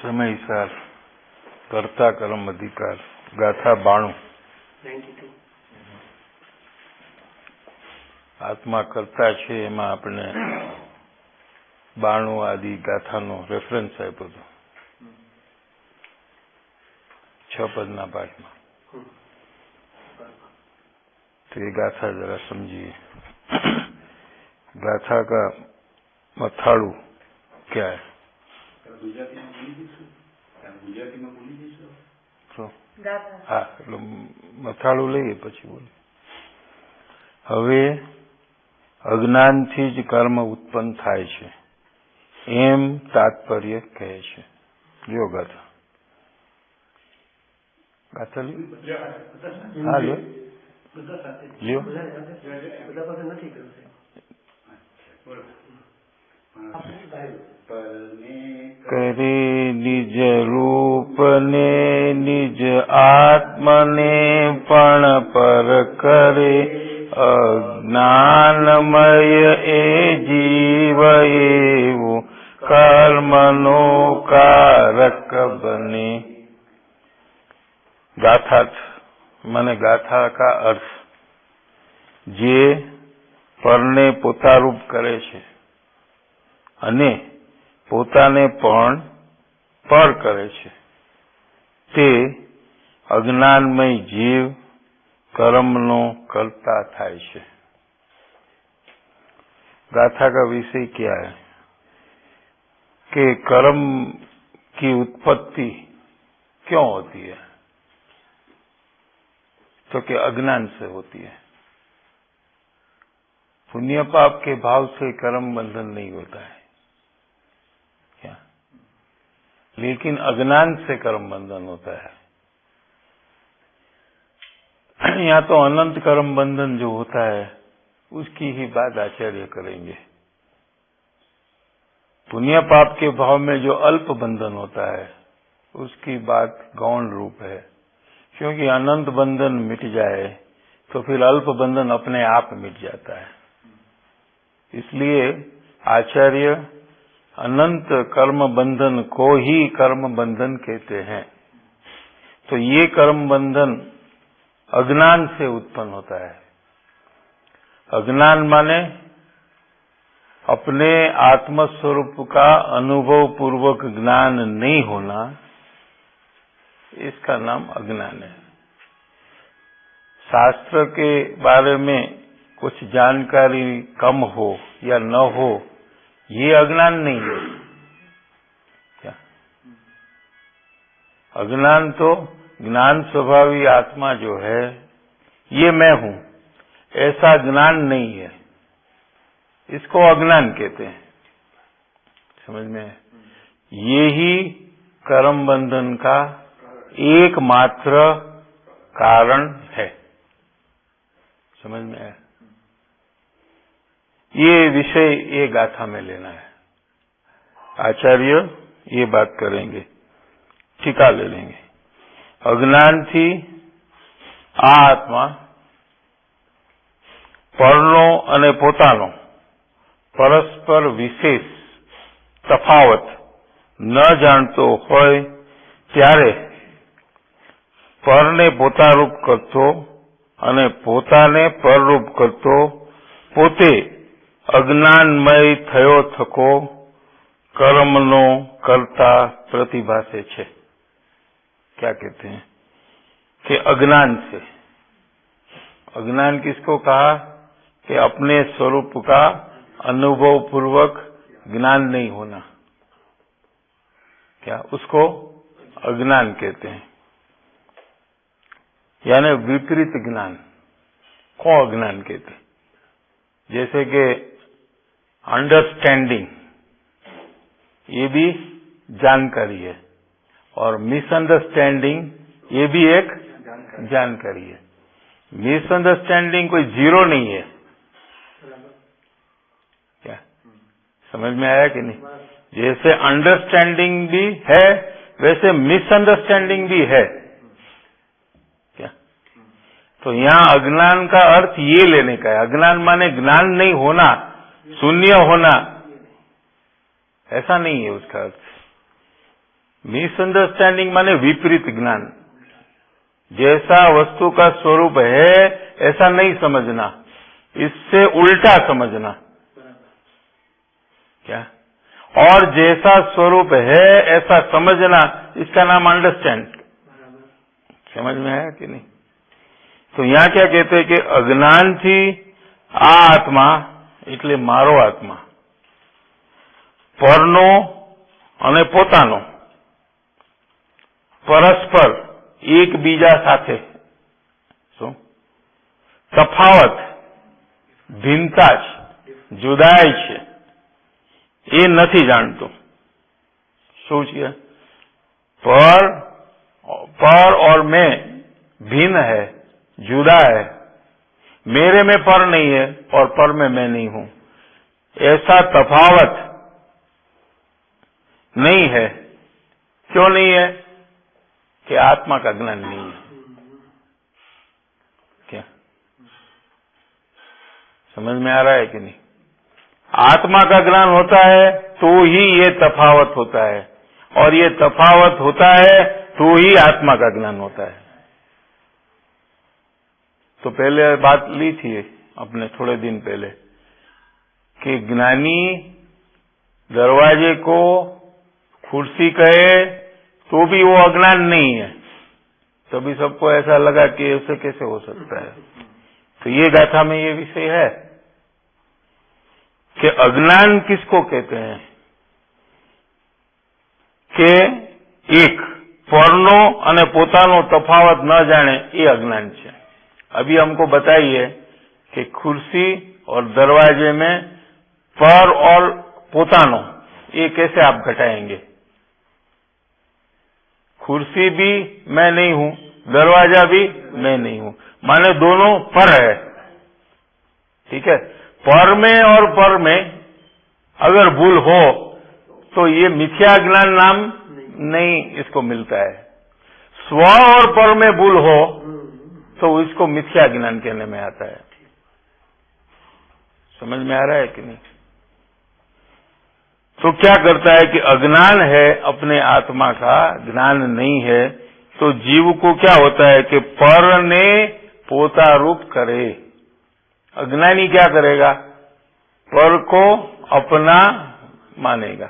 સમયસાર કર્તા કર્મ અધિકાર ગાથા 92 આત્મા કરતા છે એમાં આપણે 92 આદિ ગાથાનો રેફરન્સ આપ્યો હતો 6 પદના પાઠમાં तो ये गाथा जरा समझिए। गाथा का मथाड़ू क्या है? हाँ, मथाड़ू લઈએ પછી બોલે। હવે અજ્ઞાનથી જ કર્મ ઉત્પન્ન થાય છે એમ તાત્પર્ય કહે છે। લ્યો ગાથા ગાથા લ્યો। હા લ્યો લ્યો। કરે નિજ રૂપને નિજ આત્મને પણ પર કરે અજ્ઞાનમય એ જીવ એવો કર્મનો કારક બને। गाथा माने गाथा का अर्थ जे परने पोतारूप करे छे अने पोताने पण पर करे छे ते अज्ञानमय जीव कर्मनो करता थाय छे। गाथा का विषय क्या है कि कर्म की उत्पत्ति क्यों होती है? तो कि अज्ञान से होती है। पुण्य पाप के भाव से कर्म बंधन नहीं होता है क्या? लेकिन अज्ञान से कर्म बंधन होता है। यहाँ तो अनंत कर्म बंधन जो होता है उसकी ही बात आचार्य करेंगे। पुण्य पाप के भाव में जो अल्प बंधन होता है उसकी बात गौण रूप है, क्योंकि अनंत बंधन मिट जाए तो फिर अल्प बंधन अपने आप मिट जाता है। इसलिए आचार्य अनंत कर्म बंधन को ही कर्म बंधन कहते हैं। तो ये कर्म बंधन अज्ञान से उत्पन्न होता है। अज्ञान माने अपने आत्म स्वरूप का अनुभव पूर्वक ज्ञान नहीं होना, इसका नाम अज्ञान है। शास्त्र के बारे में कुछ जानकारी कम हो या न हो ये अज्ञान नहीं है क्या? अज्ञान तो ज्ञान स्वभावी आत्मा जो है ये मैं हूं ऐसा ज्ञान नहीं है, इसको अज्ञान कहते हैं। समझ में? ये ही कर्म बंधन का एकमात्र कारण है। समझ में आया? ये विषय ये गाथा में लेना है। आचार्य ये बात करेंगे, टीका ले लेंगे। अज्ञान थी आ आत्मा परनो अने पोतानो परस्पर विशेष तफावत न जानतो होय त्यारे परने पोतारूप करतो अने पोताने पररूप करतो पोते अज्ञानमय थयो थको कर्मनो करता प्रतिभासे छे। क्या कहते हैं कि अज्ञान से, अज्ञान किसको कहा कि अपने स्वरूप का अनुभव पूर्वक ज्ञान नहीं होना, क्या उसको अज्ञान कहते हैं। यानी विपरीत ज्ञान को अज्ञान कहते हैं। जैसे कि अंडरस्टैंडिंग ये भी जानकारी है और मिसअंडरस्टैंडिंग ये भी एक जानकारी है। मिसअंडरस्टैंडिंग कोई जीरो नहीं है क्या? समझ में आया कि नहीं? जैसे अंडरस्टैंडिंग भी है वैसे मिसअंडरस्टैंडिंग भी है क्या? तो यहाँ अज्ञान का अर्थ ये लेने का है। अज्ञान माने ज्ञान नहीं होना, शून्य होना, ऐसा नहीं है उसका अर्थ। मिसअंडरस्टैंडिंग माने विपरीत ज्ञान। जैसा वस्तु का स्वरूप है ऐसा नहीं समझना, इससे उल्टा समझना। क्या? और जैसा स्वरूप है ऐसा समझना, इसका नाम अंडरस्टैंड। समझ में आया कि नहीं? तो यहाँ क्या कहते हैं कि अज्ञान थी आ आत्मा એટલે મારો આત્મા, પરનો અને પોતાનો પરસ્પર એકબીજા સાથે શું તફાવત, ભિન્નતા છે, જુદાઈ છે, એ નથી જાણતો। શું છે? पर और मैं भिन्न है, जुदा है। मेरे में पर नहीं है और पर में मैं नहीं हूं, ऐसा तफावत नहीं है। क्यों नहीं है? कि आत्मा का ज्ञान नहीं है। क्या समझ में आ रहा है कि नहीं? आत्मा का ज्ञान होता है तो ही ये तफावत होता है, और ये तफावत होता है तो ही आत्मा का ज्ञान होता है। तो पहले बात ली थी अपने थोड़े दिन पहले कि ज्ञानी दरवाजे को कुर्सी कहे तो भी वो अज्ञान नहीं है। तभी सबको ऐसा लगा कि ऐसे कैसे हो सकता है। तो ये गाथा में ये विषय है कि अज्ञान किसको कहते हैं कि एक परनो અને પોતાનો તફાવત ન જાણે એ અજ્ઞાન છે। अभी हमको बताइए कि कुर्सी और दरवाजे में पर और पोतानो ये कैसे आप घटाएंगे? कुर्सी भी मैं नहीं हूं, दरवाजा भी मैं नहीं हूं, माने दोनों पर है। ठीक है? पर में और पर में अगर भूल हो तो ये मिथ्या ज्ञान नाम नहीं इसको मिलता है। स्व और पर में भूल हो तो इसको मिथ्या ज्ञान कहने में आता है। समझ में आ रहा है कि नहीं? तो क्या करता है कि अज्ञान है अपने आत्मा का, ज्ञान नहीं है, तो जीव को क्या होता है कि पर ने पोता रूप करे। अज्ञानी क्या करेगा? पर को अपना मानेगा।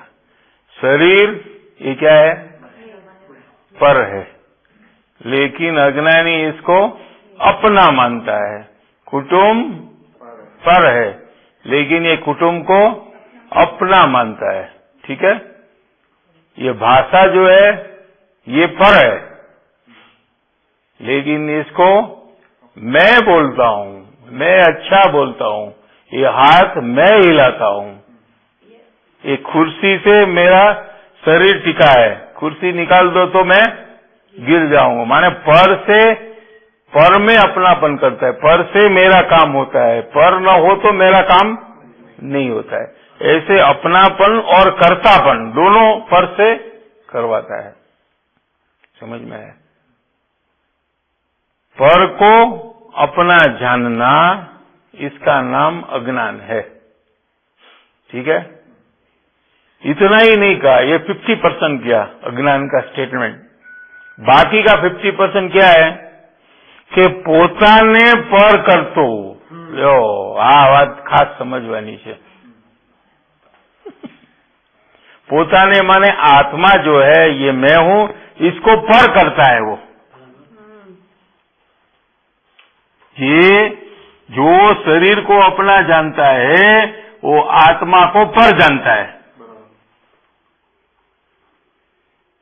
शरीर ये क्या है? पर है, लेकिन अज्ञानी इसको अपना मानता है। कुटुंब पर है, लेकिन ये कुटुंब को अपना मानता है। ठीक है? ये भाषा जो है ये पर है, लेकिन इसको मैं बोलता हूं, मैं अच्छा बोलता हूं, ये हाथ मैं हिलाता हूं। ये कुर्सी से मेरा शरीर टिका है, कुर्सी निकाल दो तो मैं गिर जाऊंगा। माने पर में अपनापन करता है, पर से मेरा काम होता है, पर न हो तो मेरा काम नहीं होता है। ऐसे अपनापन और कर्तापन दोनों पर से करवाता है। समझ में आया? पर को अपना जानना, इसका नाम अज्ञान है। ठीक है? इतना ही नहीं कहा, ये 50% किया अज्ञान का स्टेटमेंट। बाकी का 50% क्या है કે પોતાને પર કરતો। લો આ વાત ખાસ સમજવાની છે। પોતાને माने आत्मा जो है ये मैं हूं, इसको पर करता है वो। ये जो शरीर को अपना जानता है वो आत्मा को पर जानता है।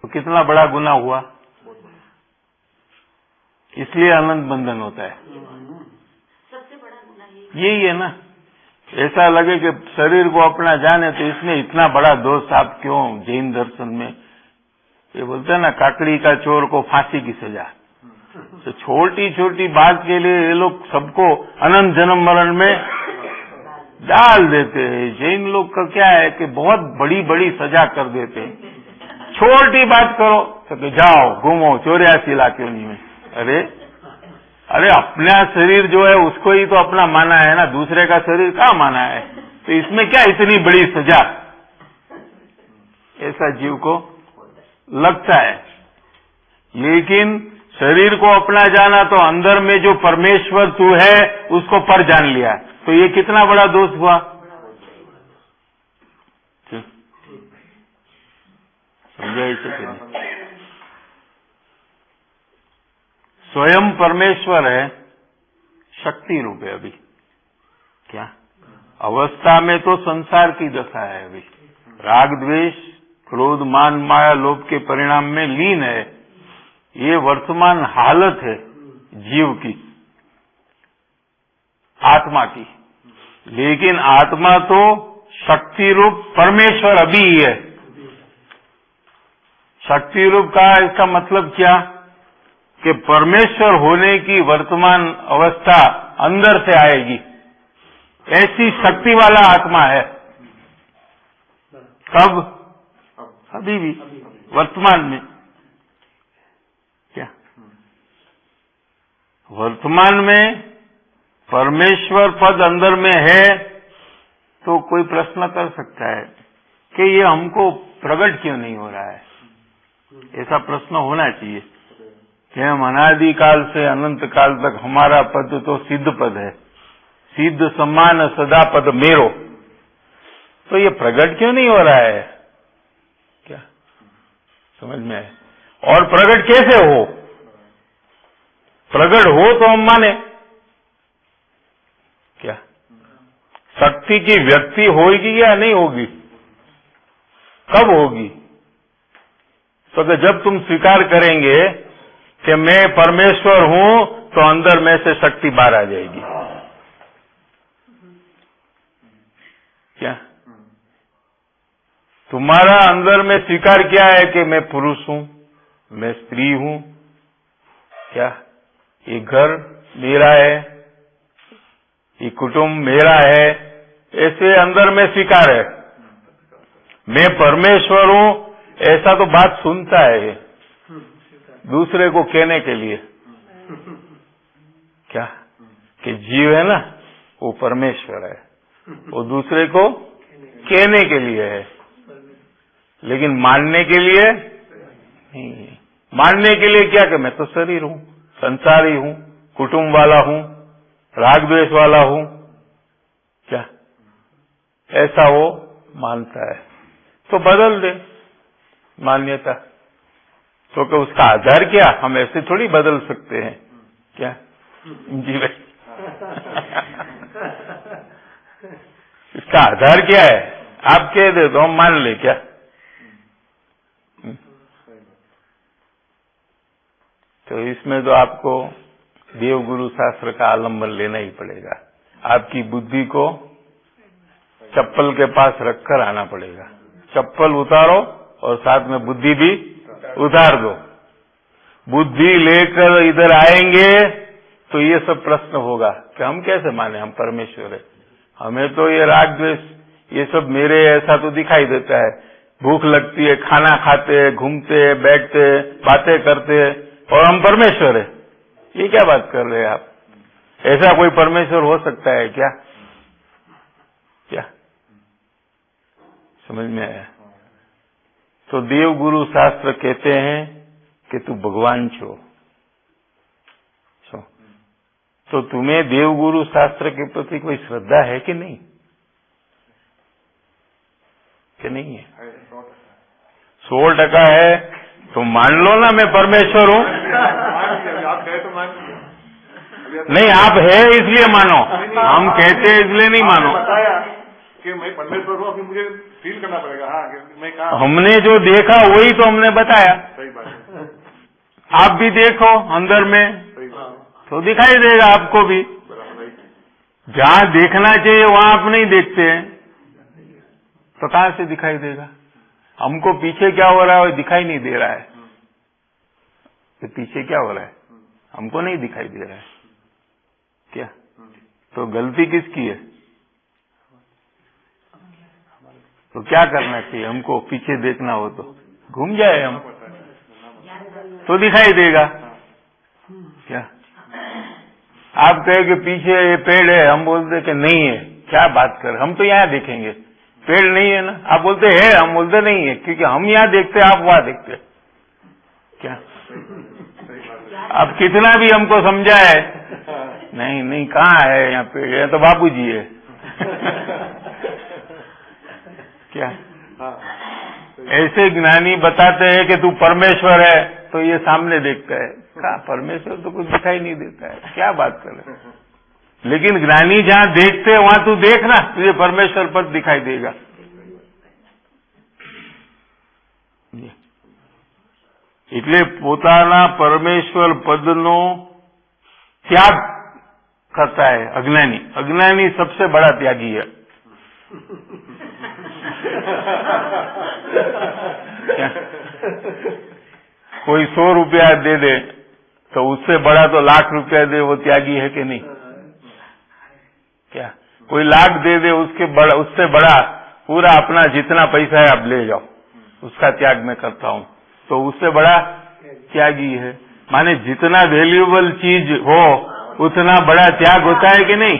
तो कितना बड़ा गुनाह हुआ। इसलिए अनंत बंधन होता है। सबसे बड़ा गुनाह यही है ना। ऐसा लगे कि शरीर को अपना जाने तो इसमें इतना बड़ा दोष आप क्यों? जैन दर्शन में ये बोलते हैं ना, काकड़ी का चोर को फांसी की सजा। तो छोटी छोटी बात के लिए ये लोग सबको अनंत जन्म मरण में डाल देते हैं। जैन लोग का क्या है कि बहुत बड़ी बड़ी सजा कर देते हैं। छोटी बात करो तो कि जाओ घूमो 84 लाख में। अरे अपना शरीर जो है उसको ही तो अपना माना है ना, दूसरे का शरीर कहाँ माना है? तो इसमें क्या इतनी बड़ी सजा? ऐसा जीव को लगता है, लेकिन शरीर को अपना जाना तो अंदर में जो परमेश्वर तू है उसको पर जान लिया, तो ये कितना बड़ा दोष हुआ। समझा इसे कि नहीं? स्वयं परमेश्वर है, शक्ति रूप है। अभी क्या अवस्था में तो संसार की दशा है, अभी राग द्वेष क्रोध मान माया लोभ के परिणाम में लीन है। ये वर्तमान हालत है जीव की, आत्मा की। लेकिन आत्मा तो शक्ति रूप परमेश्वर अभी ही है। शक्ति रूप का इसका मतलब क्या कि परमेश्वर होने की वर्तमान अवस्था अंदर से आएगी, ऐसी शक्ति वाला आत्मा है। कब? अभी भी, वर्तमान में। क्या वर्तमान में परमेश्वर पद अंदर में है, तो कोई प्रश्न कर सकता है कि ये हमको प्रकट क्यों नहीं हो रहा है। ऐसा प्रश्न होना चाहिए कि हम अनादिकाल से अनंत काल तक हमारा पद तो सिद्ध पद है, सिद्ध सम्मान सदा पद मेरो, तो ये प्रकट क्यों नहीं हो रहा है। क्या समझ में आए? और प्रकट कैसे हो? प्रकट हो तो हम माने। क्या शक्ति की व्यक्ति होगी या नहीं होगी? कब होगी? तो कि जब तुम स्वीकार करेंगे कि मैं परमेश्वर हूं, तो अंदर में से शक्ति बाहर आ जाएगी। क्या तुम्हारा अंदर में स्वीकार किया है कि मैं पुरुष हूं, मैं स्त्री हूं, क्या ये घर मेरा है, ये कुटुंब मेरा है, ऐसे अंदर में स्वीकार है। मैं परमेश्वर हूं, ऐसा तो बात सुनता है दूसरे को कहने के लिए। क्या कि जीव है ना, वो परमेश्वर है, वो दूसरे को कहने के लिए है, लेकिन मानने के लिए नहीं है। मानने के लिए क्या कि मैं तो शरीर हूं, संसारी हूं, कुटुंब वाला हूं, राग द्वेष वाला हूं, क्या ऐसा वो मानता है। तो बदल दे मान्यता, तो कि उसका आधार क्या? हम ऐसे थोड़ी बदल सकते हैं। क्या जी भाई इसका आधार क्या है? आप कह दे तो हम मान ले। क्या तो इसमें तो आपको देवगुरु शास्त्र का आलंबन लेना ही पड़ेगा। आपकी बुद्धि को चप्पल के पास रखकर आना पड़ेगा। चप्पल उतारो और साथ में बुद्धि भी उतार दो। बुद्धि लेकर इधर आएंगे तो ये सब प्रश्न होगा कि हम कैसे माने हम परमेश्वर है। हमें तो ये राग द्वेष ये सब मेरे ऐसा तो दिखाई देता है। भूख लगती है, खाना खाते हैं, घूमते हैं, बैठते हैं, बातें करते हैं, और हम परमेश्वर है। ये क्या बात कर रहे हैं आप? ऐसा कोई परमेश्वर हो सकता है क्या? क्या समझ में आया? तो देवगुरु शास्त्र कहते हैं कि तू भगवान छो। तो तुम्हें देवगुरु शास्त्र के प्रति कोई श्रद्धा है कि नहीं? कि नहीं है? 100% है तो मान लो ना मैं परमेश्वर हूं। नहीं, आप है इसलिए मानो, हम कहते हैं इसलिए नहीं मानो कि मैं परमेश्वर हूँ। अभी मुझे फील करना पड़ेगा। हाँ, मैं कहा हमने जो देखा वही तो हमने बताया। सही बात है। आप भी देखो अंदर में, सही बात तो दिखाई देगा आपको भी। जहाँ देखना चाहिए वहाँ आप नहीं देखते हैं, तो कहाँ से दिखाई देगा? हमको पीछे क्या हो रहा है वो दिखाई नहीं दे रहा है। तो पीछे क्या हो रहा है हमको नहीं दिखाई दे रहा है। क्या तो गलती किसकी है? तो क्या करना चाहिए हमको? पीछे देखना हो तो घूम जाए हम, तो दिखाई देगा। क्या आप कहे कि पीछे ये पेड़ है, हम बोलते कि नहीं है। क्या बात कर, हम तो यहाँ देखेंगे, पेड़ नहीं है ना। आप बोलते है, हम बोलते नहीं है, क्योंकि हम यहाँ देखते आप वहां देखते। क्या? अब कितना भी हमको समझाए, नहीं नहीं, कहाँ है यहाँ पे, ये तो बाबूजी है। क्या? ऐसे ज्ञानी बताते हैं कि तू परमेश्वर है, तो ये सामने देखता है, कहा परमेश्वर तो कुछ दिखाई नहीं देता है, क्या बात कर रहे? लेकिन ज्ञानी जहाँ देखते हैं वहां तू देखना, तुझे परमेश्वर पद दिखाई देगा। એટલે પોતાના પરમેશ્વર પદનો त्याग करता है अज्ञानी। अज्ञानी सबसे बड़ा त्यागी है। कोई 100 रुपया दे दे तो उससे बड़ा तो लाख रुपया दे, वो त्यागी है कि नहीं? क्या? कोई लाख दे दे, उससे बड़ा पूरा अपना जितना पैसा है आप ले जाओ, उसका त्याग मैं करता हूं, तो उससे बड़ा त्यागी है। माने जितना वैल्यूएबल चीज हो उतना बड़ा त्याग होता है कि नहीं?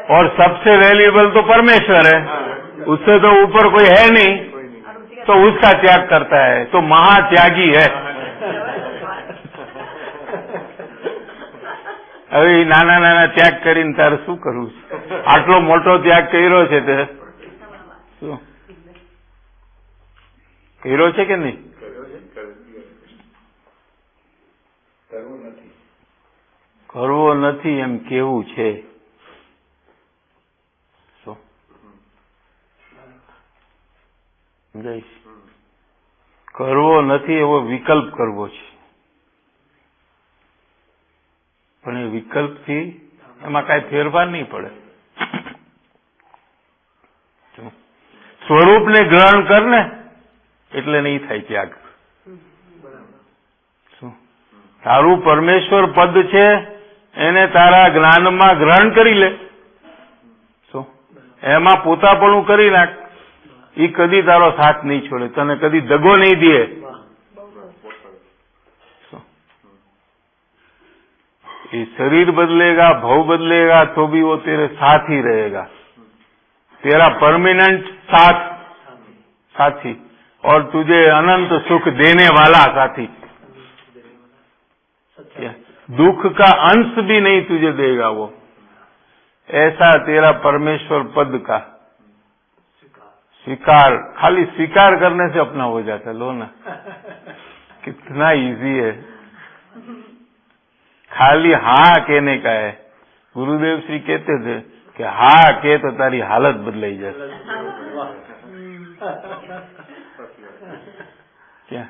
और सबसे वैल्यूएबल तो परमेश्वर है, उससे तो ऊपर कोई है नहीं, तो उसका त्याग करता है, तो महात्यागी है। હવે નાના નાના ત્યાગ કરીને તારે શું કરવું છે? આટલો મોટો ત્યાગ કર્યો છે તે શું કર્યો છે કે નહીં? કરવો નથી એમ કેવું છે। શું સમજાય? કરવો નથી એવો વિકલ્પ કરવો છે, પણ એ વિકલ્પથી એમાં કાંઈ ફેરફાર નહીં પડે। સ્વરૂપને ગ્રહણ કર ને એટલે નહીં થાય ત્યાગ। શું તારું પરમેશ્વર પદ છે એને તારા જ્ઞાનમાં ગ્રહણ કરી લે, શું એમાં પોતાપણું કરી નાખ, એ કદી તારો સાથ નહીં છોડે, તને કદી દગો નહીં દે। ये शरीर बदलेगा, भव बदलेगा, तो भी वो तेरे साथ ही रहेगा, तेरा परमानेंट साथी और तुझे अनंत सुख देने वाला साथी। दुख का अंश भी नहीं तुझे देगा वो, ऐसा तेरा परमेश्वर पद का स्वीकार, खाली स्वीकार करने से अपना हो जाता है। लो ना, कितना इजी है, खाली हाँ कहने का है। गुरुदेव श्री कहते थे कि हाँ कहे तो तारी हालत बदलाई जाए। क्या?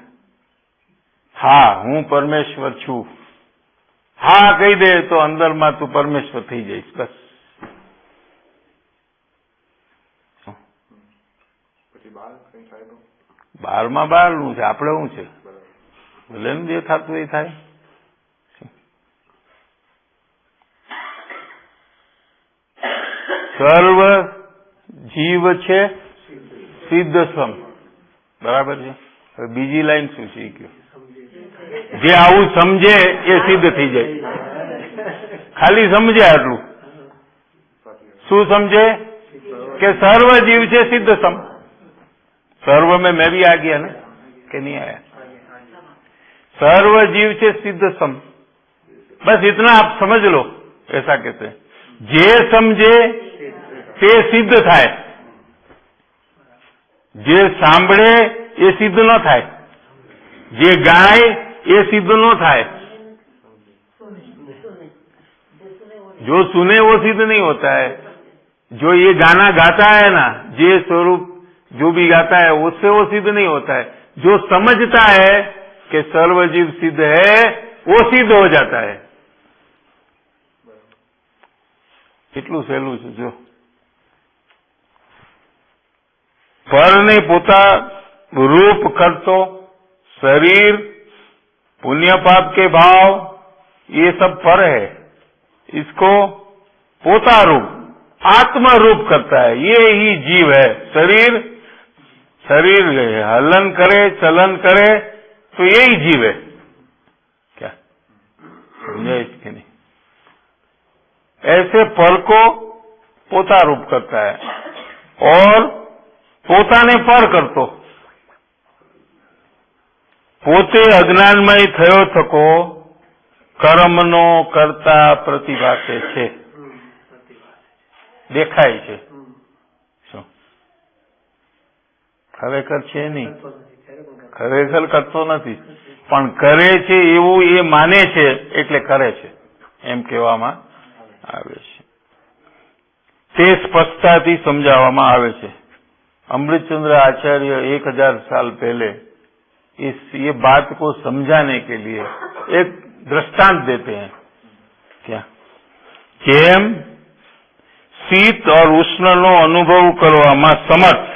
हाँ हूँ परमेश्वर छू, हाँ कही दे तो अंदर में तू परमेश्वर थी जाइस, बस। बार में बार નું છે, આપણે શું છે, ભલે ને જે થતું એ થાય। સર્વ જીવ છે સિદ્ધ સમ, બરાબર છે। હવે બીજી લાઈન શું છે કે જે આવું સમજે એ સિદ્ધ થઈ જાય। ખાલી સમજે આટલું, શું સમજે કે સર્વ જીવ છે સિદ્ધ સમ। सर्व में मैं भी आ गया ना, कि नहीं आया? सर्व जीव से सिद्ध सम, बस इतना आप समझ लो। ऐसा कहते हैं, जे समझे ते सिद्ध थाय, जे सांभळे ए सिद्ध न थाय, जे गाय ए सिद्ध न थाय, जो सुने वो सिद्ध नहीं होता है। जो ये गाना गाता है ना, जे स्वरूप जो भी गाता है उससे वो सिद्ध नहीं होता है। जो समझता है कि सर्वजीव सिद्ध है वो सिद्ध हो जाता है। કેટલું સહેલું છે જો। પરને પોતા રૂપ કરતો शरीर, पुण्य पाप के भाव, ये सब पर है। इसको पोता रूप, आत्मा रूप करता है, ये ही जीव है। शरीर हलन करे, चलन करे, तो यही जीव है। क्या समझा इसके नहीं? ऐसे पर को पोता रूप करता है और पोता ने पर कर तो પોતે અજ્ઞાનમય થયો થકો કર્મનો કરતા પ્રતિભાસે છે, દેખાય છે. શું ખરેખર છે નહીં, ખરેખર કરતો નથી, પણ કરે છે એવું એ માને છે એટલે કરે છે એમ કહેવામાં આવે છે. તે સ્પષ્ટતાથી સમજાવવામાં આવે છે. अमृतचंद्र आचार्य 1000 साल पहले ये बात को समझाने के लिए एक दृष्टांत देते हैं. क्या? केम शीत और उष्णनो अनुभव करवामां समर्थ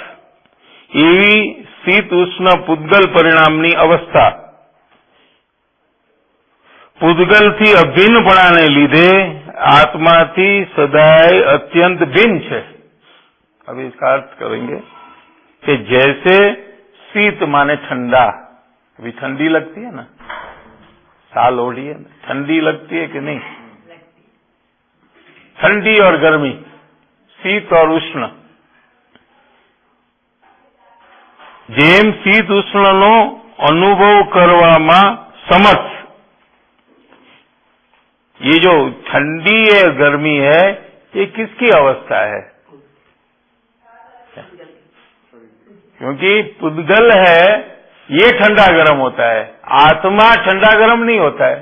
एवी शीत उष्ण पुद्गल परिणामनी अवस्था पुद्गलथी अभिन्नपणाने लीधे आत्माथी सदाय अत्यंत भिन्न है. अभी इसका अर्थ करेंगे कि जैसे शीत माने ठंडा, अभी ठंडी लगती है ना, साल ओढ़ी है ना, ठंडी लगती है कि नहीं? ठंडी और गर्मी, शीत और उष्ण. जेम शीत उष्णनो अनुभव करवामां समर्थ, ये जो ठंडी है गर्मी है ये किसकी अवस्था है? क्योंकि पुद्गल है ये ठंडा गर्म होता है, आत्मा ठंडा गर्म नहीं होता है.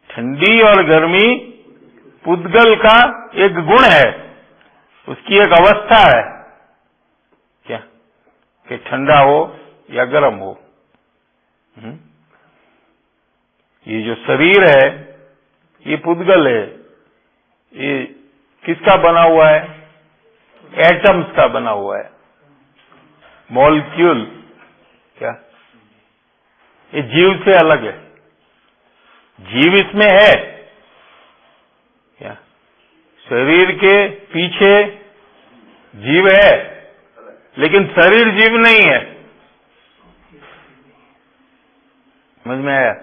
ठंडी और गर्मी पुद्गल का एक गुण है, उसकी एक अवस्था है. क्या? कि ठंडा हो या गर्म हो. ये जो शरीर है ये पुद्गल है, ये किसका बना हुआ है? एटम्स का बना हुआ है, मॉलिक्यूल. क्या? ये जीव से अलग है, जीव इसमें है. क्या? शरीर के पीछे जीव है, लेकिन शरीर जीव नहीं है. समझ में आया?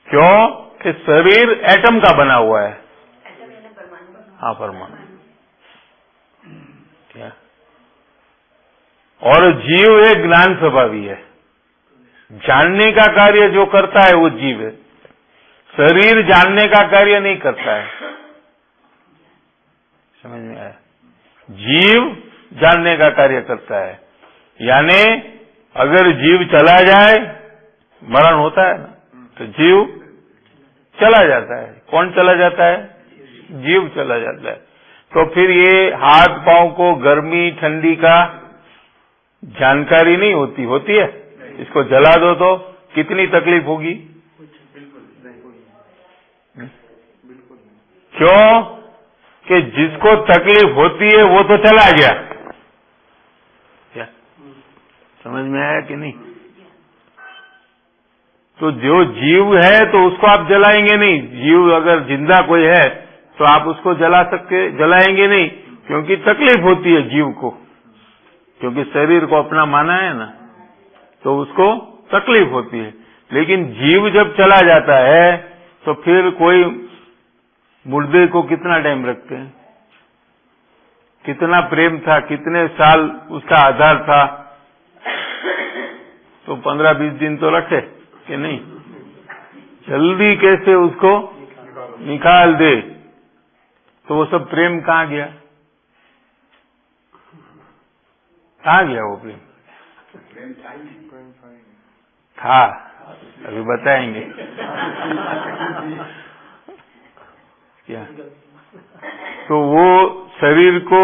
क्यों? कि शरीर एटम का बना हुआ है. हाँ, परमाणु. क्या? और जीव एक ज्ञान स्वभावी है, जानने का कार्य जो करता है वो जीव है. शरीर जानने का कार्य नहीं करता है. समझ में आया? जीव जानने का कार्य करता है. यानी अगर जीव चला जाए, मरण होता है ना, तो जीव चला जाता है. कौन चला जाता है? जीव चला जाता है. तो फिर ये हाथ पांव को गर्मी ठंडी का जानकारी नहीं होती, होती है? इसको जला दो तो कितनी तकलीफ होगी? क्यों? कि जिसको तकलीफ होती है वो तो चला गया. क्या समझ में आया कि नहीं? तो जो जीव है तो उसको आप जलाएंगे नहीं. जीव अगर जिंदा कोई है तो आप उसको जलाएंगे नहीं, क्योंकि तकलीफ होती है जीव को, क्योंकि शरीर को अपना माना है ना, तो उसको तकलीफ होती है. लेकिन जीव जब चला जाता है तो फिर कोई मुर्दे को कितना टाइम रखते हैं? कितना प्रेम था, कितने साल उसका आधार था, तो 15-20 दिन तो रखे कि नहीं? जल्दी कैसे उसको निकाल दे, तो वो सब प्रेम कहाँ गया? कहाँ गया वो प्रेम? था, अभी बताएंगे. क्या? तो वो शरीर को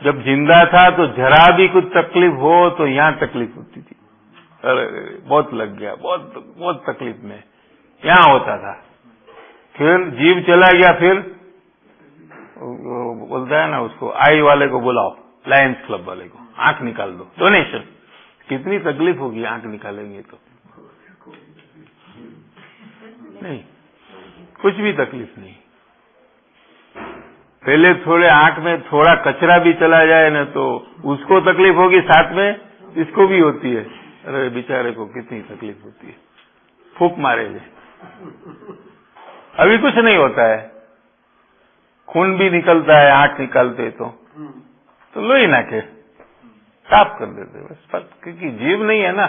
जब जिंदा था तो जरा भी कुछ तकलीफ हो तो यहाँ तकलीफ होती थी. अरे बहुत लग गया, बहुत तकलीफ में यहाँ होता था. फिर जीव चला गया, फिर बोलता है ना उसको, आई वाले को बुलाओ, लायंस क्लब वाले को, आंख निकाल दो, डोनेशन. कितनी तकलीफ होगी आंख निकालेंगे तो? नहीं, कुछ भी तकलीफ नहीं. पहले थोड़े आंख में थोड़ा कचरा भी चला जाए ना तो उसको तकलीफ होगी, साथ में इसको भी होती है. अरे बेचारे को कितनी तकलीफ होती है, फूंक मारेंगे. अभी कुछ नहीं होता है, खून भी निकलता है आंख निकालते तो लोही नाखे, साफ कर देते बस, क्योंकि जीव नहीं है ना।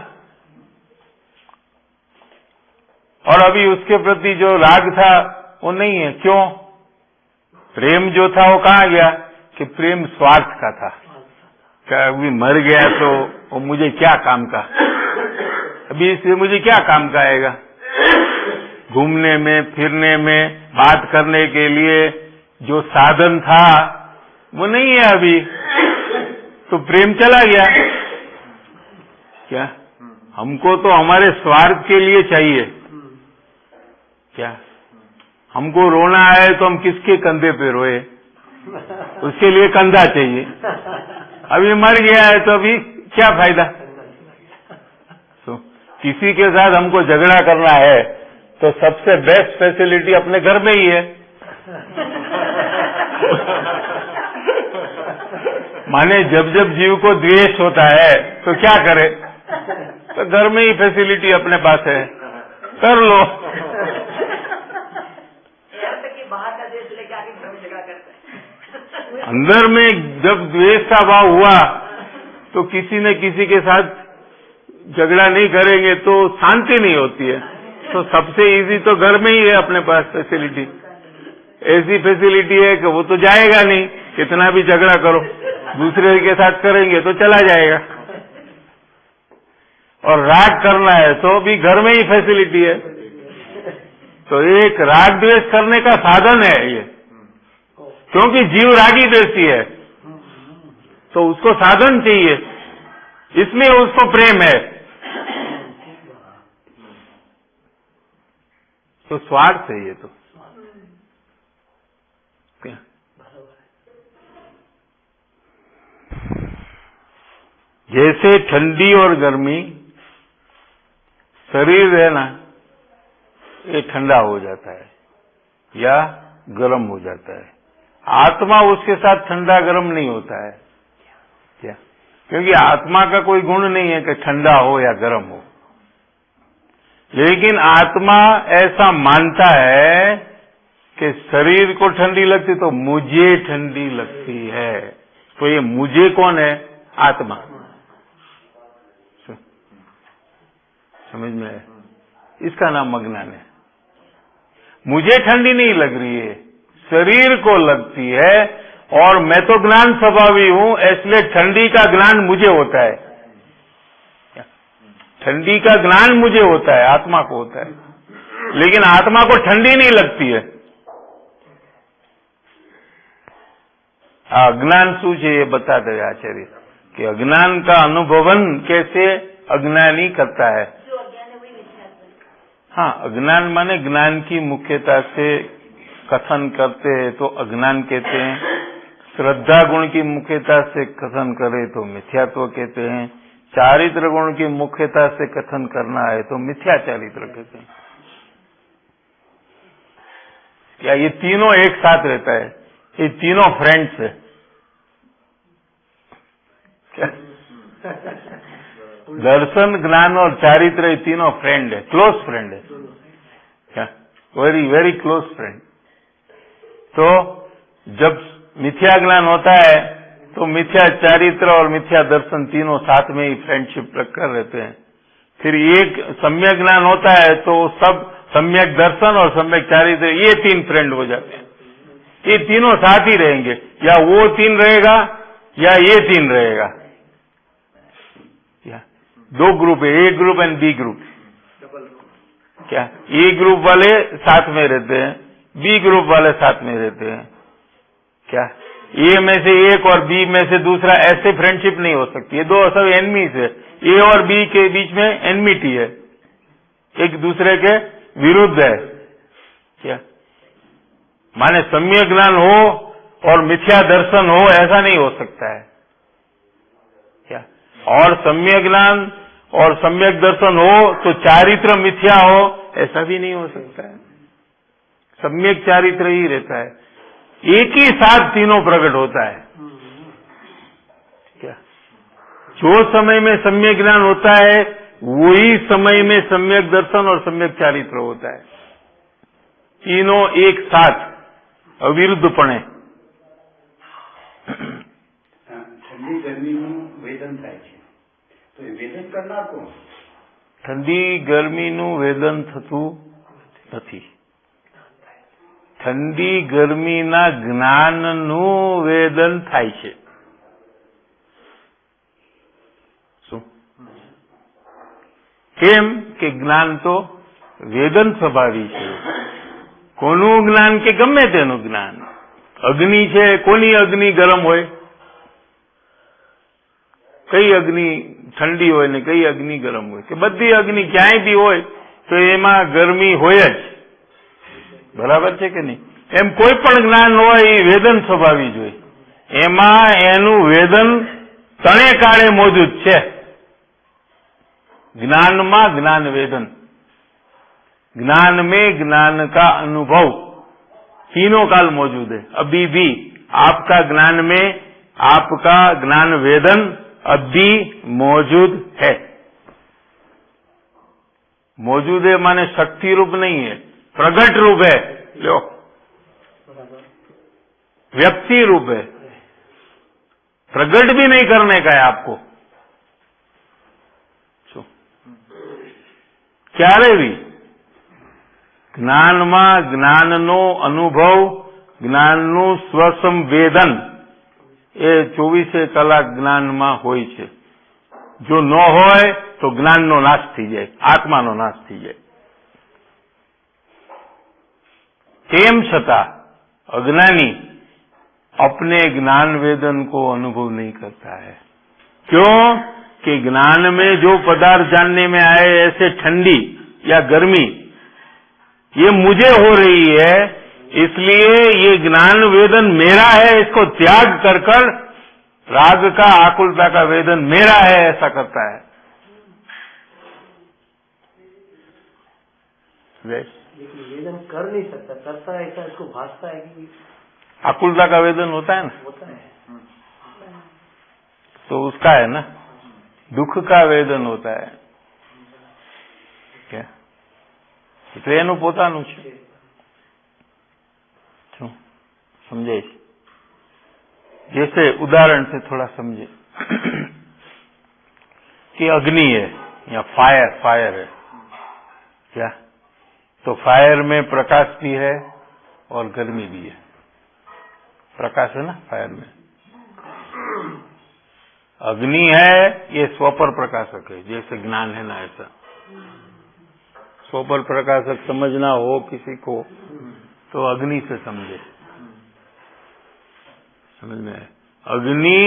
और अभी उसके प्रति जो राग था वो नहीं है। क्यों? प्रेम जो था वो कहाँ गया? कि प्रेम स्वार्थ का था। क्या अभी मर गया तो वो मुझे क्या काम का, अभी इससे मुझे क्या काम का आएगा? घूमने में, फिरने में, बात करने के लिए जो साधन था वो नहीं है अभी, तो प्रेम चला गया। क्या हमको तो हमारे स्वार्थ के लिए चाहिए? क्या हमको रोना आए तो हम किसके कंधे पे रोए? उसके लिए कंधा चाहिए। अभी मर गया है तो अभी क्या फायदा? तो किसी के साथ हमको झगड़ा करना है तो सबसे बेस्ट फैसिलिटी अपने घर में ही है। माने जब जब जीव को द्वेष होता है तो क्या करे? तो घर में ही फैसिलिटी अपने पास है, कर लो। बाहर का देश लेके आके घर में झगड़ा करते हैं। अंदर में जब द्वेष का भाव हुआ तो किसी न किसी के साथ झगड़ा नहीं करेंगे तो शांति नहीं होती है। तो सबसे इजी तो घर में ही है अपने पास फैसिलिटी। ऐसी फैसिलिटी है कि वो तो जाएगा नहीं, कितना भी झगड़ा करो, दूसरे के साथ करेंगे तो चला जाएगा। और राग करना है तो भी घर में ही फैसिलिटी है। तो एक राग द्वेष करने का साधन है ये, क्योंकि जीव रागी द्वेषी है तो उसको साधन चाहिए, इसलिए उसको प्रेम है। तो स्वार्थ है ये तो। क्या जैसे ठंडी और गर्मी, शरीर है ना ये ठंडा हो जाता है या गर्म हो जाता है। आत्मा उसके साथ ठंडा गर्म नहीं होता है। क्या? क्योंकि आत्मा का कोई गुण नहीं है कि ठंडा हो या गर्म हो। लेकिन आत्मा ऐसा मानता है कि शरीर को ठंडी लगती तो मुझे ठंडी लगती है। तो ये मुझे कौन है? आत्मा। समझ में है? इसका नाम अज्ञान है। मुझे ठंडी नहीं लग रही है, शरीर को लगती है, और मैं तो ज्ञान स्वभावी हूं, इसलिए ठंडी का ज्ञान मुझे होता है। ठंडी का ज्ञान मुझे होता है, आत्मा को होता है, लेकिन आत्मा को ठंडी नहीं लगती है। अज्ञान शू है ये बताते हैं आचार्य कि अज्ञान का अनुभवन कैसे अज्ञानी करता है। जो अज्ञान है वही मिथ्यात्व। हाँ, अज्ञान माने ज्ञान की मुख्यता से कथन करते हैं तो अज्ञान कहते हैं। श्रद्धा गुण की मुख्यता से कथन करे तो मिथ्यात्व कहते हैं। चारित्र गुण की मुख्यता से कथन करना है तो मिथ्या चारित्र कहते हैं। क्या ये तीनों एक साथ रहता है? ये तीनों फ्रेंड्स है क्या? दर्शन, ज्ञान और चारित्र ये तीनों फ्रेंड है, क्लोज फ्रेंड है क्या? Very very close friend. तो जब मिथ्या ज्ञान होता है तो मिथ्या चारित्र और मिथ्या दर्शन तीनों साथ में ही फ्रेंडशिप रखकर रहते हैं। फिर एक सम्यक ज्ञान होता है तो सब सम्यक दर्शन और सम्यक चारित्र ये तीन फ्रेंड हो जाते हैं। ये तीनों साथ ही रहेंगे, या वो तीन रहेगा या ये तीन रहेगा। क्या? दो ग्रुप है, ए ग्रुप एंड बी ग्रुप। क्या? ए ग्रुप वाले साथ में रहते हैं, बी ग्रुप वाले साथ में रहते हैं। क्या? ए में से एक और बी में से दूसरा, ऐसे फ्रेंडशिप नहीं हो सकती। ये दो सब एनमीज है। ए और बी के बीच में एनमिटी है, एक दूसरे के विरुद्ध है। क्या? माने सम्यक ज्ञान हो और मिथ्या दर्शन हो, ऐसा नहीं हो सकता है। क्या? और सम्यक ज्ञान और सम्यक दर्शन हो तो चारित्र मिथ्या हो, ऐसा भी नहीं हो सकता है। सम्यक चारित्र ही रहता है, एक ही साथ तीनों प्रकट होता है। क्या? जो समय में सम्यक ज्ञान होता है वही समय में सम्यक दर्शन और सम्यक चारित्र होता है। तीनों एक साथ अविरुद्धपणे। ठंडी गर्मी में वेदर વેદન થાય છે, તો એ વેદન કરનાર કોણ? ઠંડી ગરમીનું વેદન થતું નથી. ઠંડી ગરમીના જ્ઞાનનું વેદન થાય છે. શું? કેમ કે જ્ઞાન તો વેદન સ્વભાવી છે. કોનું જ્ઞાન? કે ગમે તેનું જ્ઞાન. અગ્નિ છે, કોની અગ્નિ ગરમ હોય? કઈ અગ્નિ ઠંડી હોય ને કઈ અગ્નિ ગરમ હોય? કે બધી અગ્નિ ક્યાંય બી હોય તો એમાં ગરમી હોય જ. બરાબર છે કે નહીં? એમ કોઈ પણ જ્ઞાન હોય એ વેદન સ્વભાવી જ હોય. એમાં એનું વેદન તણે કાળે મોજૂદ છે. ज्ञान ज्ञान वेदन, ज्ञान में ज्ञान का अनुभव, तीनों काल मौजूद है. अभी भी आपका ज्ञान में आपका ज्ञान वेदन अभी मौजूद है. मौजूद है माने शक्ति रूप नहीं है, प्रगट रूप है. लो, व्यक्ति रूप है, प्रगट भी नहीं करने का है आपको. ક્યારે બી જ્ઞાનમાં જ્ઞાનનો અનુભવ, જ્ઞાનનું સ્વસંવેદન એ 24 કલાક જ્ઞાનમાં હોય છે. જો ન હોય તો જ્ઞાનનો નાશ થઈ જાય, આત્માનો નાશ થઈ જાય. તેમ છતાં अज्ञानी अपने ज्ञान वेदन को अनुभव नहीं करता है. क्यों? कि ज्ञान में जो पदार्थ जानने में आए, ऐसे ठंडी या गर्मी, ये मुझे हो रही है, इसलिए ये ज्ञान वेदन मेरा है, इसको त्याग कर कर राग का, आकुलता का वेदन मेरा है ऐसा करता है. लेकिन वेदन कर नहीं सकता, करता है ऐसा इसको भासता है कि आकुलता का वेदन होता है ना, होता है. तो उसका है ना, दुख का वेदन होता है. क्या? तो એનું પોતાનું છે. શું समझे? जैसे उदाहरण से थोड़ा समझे कि अग्नि है या फायर है. क्या? तो फायर में प्रकाश भी है और गर्मी भी है. प्रकाश है ना फायर में. अग्नि है, ये स्वपर प्रकाशक है. जैसे ज्ञान है ना, ऐसा स्वपर प्रकाशक समझना हो किसी को तो अग्नि से समझे. समझ में आए? अग्नि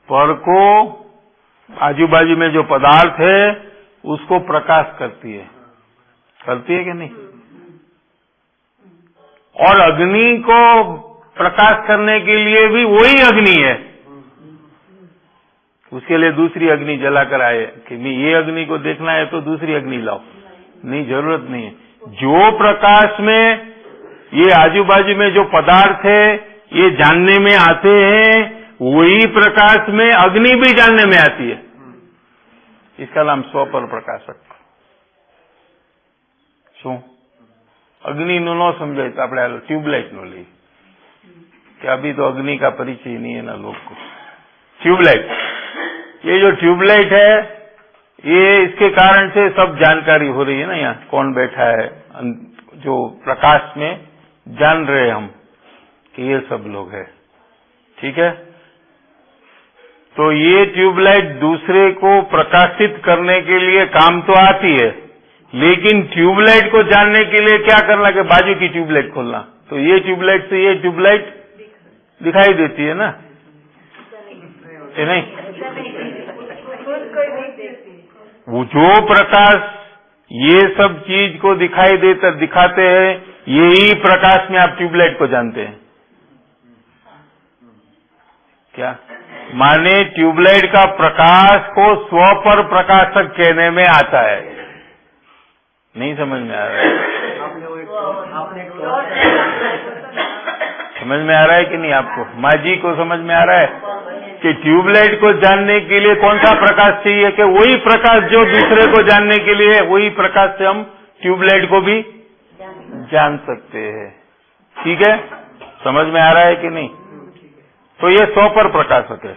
पर को आजू बाजू में जो पदार्थ है उसको प्रकाश करती है कि नहीं? और अग्नि को प्रकाश करने के लिए भी वही अग्नि है. उसके लिए दूसरी अग्नि जलाकर आए कि नहीं, ये अग्नि को देखना है तो दूसरी अग्नि लाओ. नहीं, जरूरत नहीं है. जो प्रकाश में ये आजू बाजू में जो पदार्थ है ये जानने में आते हैं, वही प्रकाश में अग्नि भी जानने में आती है. इसका नाम स्वपर प्रकाशक. શું? અગ્નિનું ન સમજાય તો આપણે ટ્યુબલાઇટનું લઈએ कि अभी तो अग्नि का परिचय नहीं है ना लोग को. ट्यूबलाइट, ये जो ट्यूबलाइट है, ये इसके कारण से सब जानकारी हो रही है ना. यहाँ कौन बैठा है, जो प्रकाश में जान रहे हम कि ये सब लोग है. ठीक है? तो ये ट्यूबलाइट दूसरे को प्रकाशित करने के लिए काम तो आती है, लेकिन ट्यूबलाइट को जानने के लिए क्या करना कि बाजू की ट्यूबलाइट खोलना, तो ये ट्यूबलाइट से ये ट्यूबलाइट दिखाई देती है ना. ये नहीं, वो जो प्रकाश ये सब चीज को दिखाई देता दिखाते हैं, यही प्रकाश में आप ट्यूबलाइट को जानते हैं. क्या माने? ट्यूबलाइट का प्रकाश को स्वपर प्रकाशक कहने में आता है. नहीं समझ में आ रहा है? समझ में आ रहा है कि नहीं आपको? माँ जी को समझ में आ रहा है कि ट्यूबलाइट को जानने के लिए कौन सा प्रकाश चाहिए? कि वही प्रकाश जो दूसरे को जानने के लिए, वही प्रकाश से हम ट्यूबलाइट को भी जान सकते हैं. ठीक है? समझ में आ रहा है कि नहीं? तो ये स्वपर प्रकाशक है.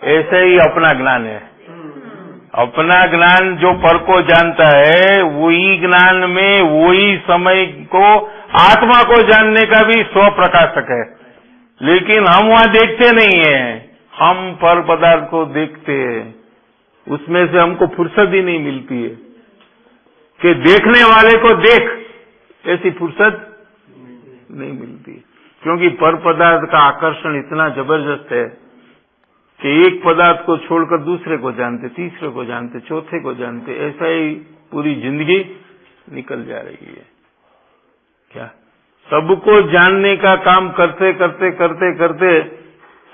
ऐसे ही अपना ज्ञान है। अपना ज्ञान जो पर को जानता है, वही ज्ञान में वही समय को आत्मा को जानने का भी स्वप्रकाशक है। लेकिन हम वहां देखते नहीं है, हम पर पदार्थ को देखते हैं। उसमें से हमको फुर्सत ही नहीं मिलती है कि देखने वाले को देख, ऐसी फुर्सत नहीं मिलती, क्योंकि पर पदार्थ का आकर्षण इतना जबरदस्त है कि एक पदार्थ को छोड़कर दूसरे को जानते, तीसरे को जानते, चौथे को जानते, ऐसा ही पूरी जिंदगी निकल जा रही है। क्या सबको जानने का काम करते करते करते करते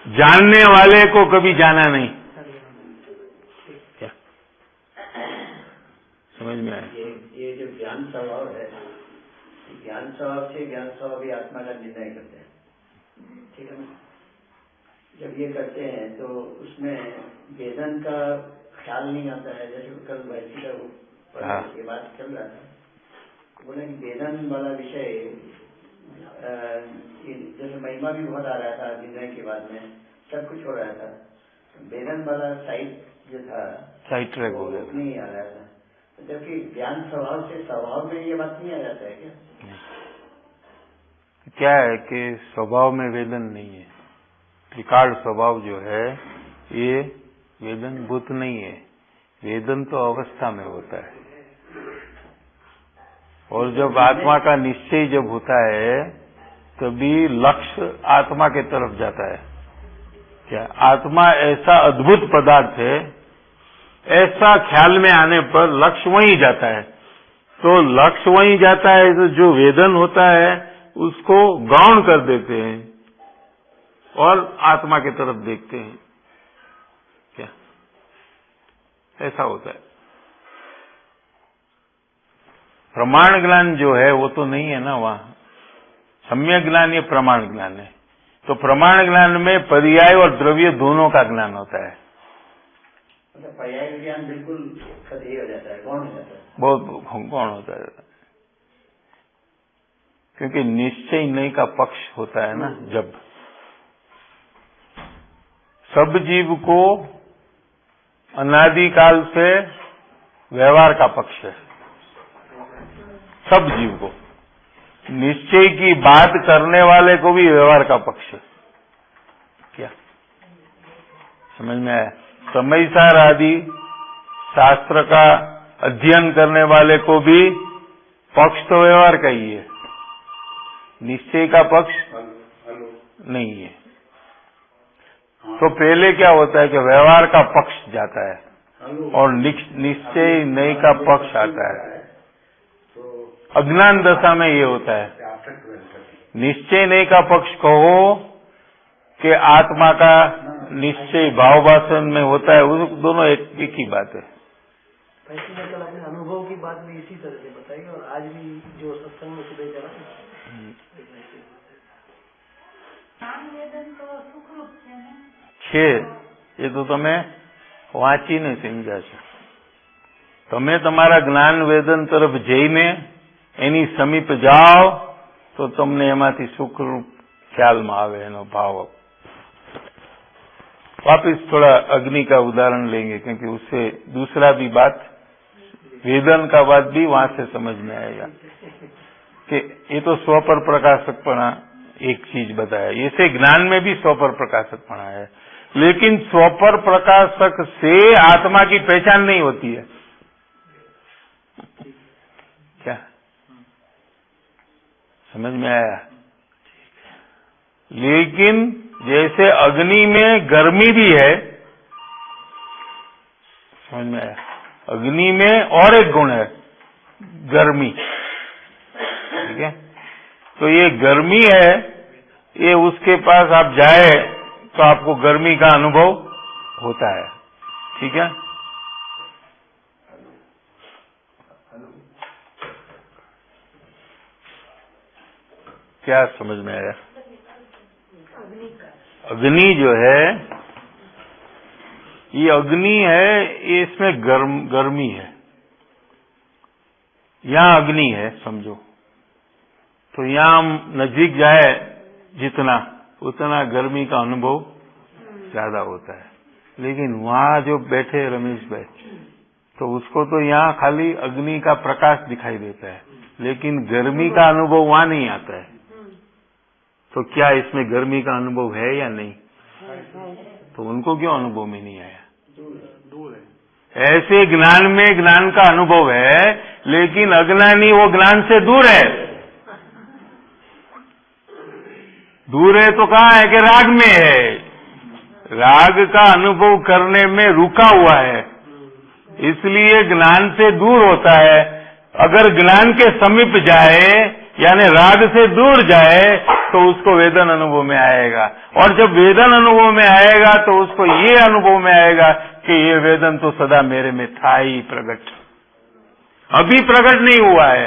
जानने वाले को कभी जाना नहीं। क्या समझ में आया? ये जो ज्ञान स्वभाव है, ज्ञान स्वभाव से ज्ञान स्वभाव भी आत्मा का निर्णय करते हैं, ठीक है ना? जब ये करते हैं तो उसमें वेदन का ख्याल नहीं आता है। जैसे कल वैसी का ये बात चल रहा था, बोले कि वेदन वाला विषय, जैसे महिमा भी बहुत आ रहा था निर्णय के बाद में, सब कुछ हो रहा था, वेदन वाला साइड जो था साइड ट्रैक हो गया, नहीं आ रहा था। जबकि ज्ञान स्वभाव से स्वभाव में ये बात नहीं आ जाता है क्या? क्या है कि स्वभाव में वेदन नहीं है। त्रिकाल स्वभाव जो है ये वेदन भूत नहीं है। वेदन तो अवस्था में होता है, और जब आत्मा का निश्चय जब होता है तभी लक्ष्य आत्मा के तरफ जाता है। क्या आत्मा ऐसा अद्भुत पदार्थ है, ऐसा ख्याल में आने पर लक्ष्य वहीं जाता है। तो लक्ष्य वहीं जाता है, तो जो वेदन होता है उसको गौण कर देते हैं और आत्मा की तरफ देखते हैं। क्या ऐसा होता है? प्रमाण ज्ञान जो है वो तो नहीं है ना वहां। सम्यक ज्ञान ये प्रमाण ज्ञान है। तो प्रमाण ज्ञान में पर्याय और द्रव्य दोनों का ज्ञान होता है। मतलब पर्याय ज्ञान बिल्कुल खतरे हो जाता है, गौण हो जाता है, बहुत गौण होता है, क्योंकि निश्चय नहीं का पक्ष होता है ना। जब सब जीव को अनादिकाल से व्यवहार का पक्ष है, सब जीव को, निश्चय की बात करने वाले को भी व्यवहार का पक्ष है। क्या समझ में आया? समयसार आदि शास्त्र का अध्ययन करने वाले को भी पक्ष तो व्यवहार का ही है, निश्चय का पक्ष नहीं है। तो पहले क्या होता है कि व्यवहार का पक्ष जाता है और निश्चय नहीं का पक्ष आता है। अज्ञान दशा में ये होता है। निश्चय नहीं का पक्ष कहो कि आत्मा का निश्चय भाव वासन में होता है, वो दोनों एक ही बात है। वैसे मैं कल अपने अनुभव की बात भी इसी तरह से बताई, और आज भी जो सत्संग में सुबह चला એ તો તમે વાંચીને સમજ્યા છો। તમે તમારા જ્ઞાન વેદન તરફ જઈને એની સમીપ જાઓ તો તમને એમાંથી સુખરૂપ ખ્યાલમાં આવે એનો ભાવ। वापिस थोड़ा अग्नि का उदाहरण लेंगे, क्योंकि उससे दूसरा भी बात, वेदन का बात भी वहां से समझ में आएगा कि ये तो स्व पर प्रकाशकपना एक चीज बताया, ऐसे ज्ञान में भी स्व पर प्रकाशकपना है, लेकिन स्व पर प्रकाशक से आत्मा की पहचान नहीं होती है। क्या समझ में आया? लेकिन जैसे अग्नि में गर्मी भी है, समझ में आया? अग्नि में और एक गुण है, गर्मी, ठीक है? तो ये गर्मी है, ये उसके पास आप जाए तो आपको गर्मी का अनुभव होता है, ठीक है? क्या समझ में आया? अग्नि जो है, ये अग्नि है, ये इसमें गर्मी है। यहां अग्नि है समझो, तो यहां हम नजदीक जाए जितना, उतना गर्मी का अनुभव ज्यादा होता है। लेकिन वहाँ जो बैठे रमेश भाई, तो उसको तो यहाँ खाली अग्नि का प्रकाश दिखाई देता है, लेकिन गर्मी का अनुभव वहाँ नहीं आता है। तो क्या इसमें गर्मी का अनुभव है या नहीं? तो उनको क्यों अनुभव में नहीं आया? दूर है। ऐसे ज्ञान में ज्ञान का अनुभव है, लेकिन अज्ञानी वो ज्ञान से दूर है। दूर है तो कहाँ है कि राग में है, राग का अनुभव करने में रुका हुआ है, इसलिए ज्ञान से दूर होता है। अगर ज्ञान के समीप जाए यानी राग से दूर जाए तो उसको वेदन अनुभव में आएगा, और जब वेदन अनुभव में आएगा तो उसको ये अनुभव में आएगा कि ये वेदन तो सदा मेरे में था ही प्रकट, अभी प्रकट नहीं हुआ है,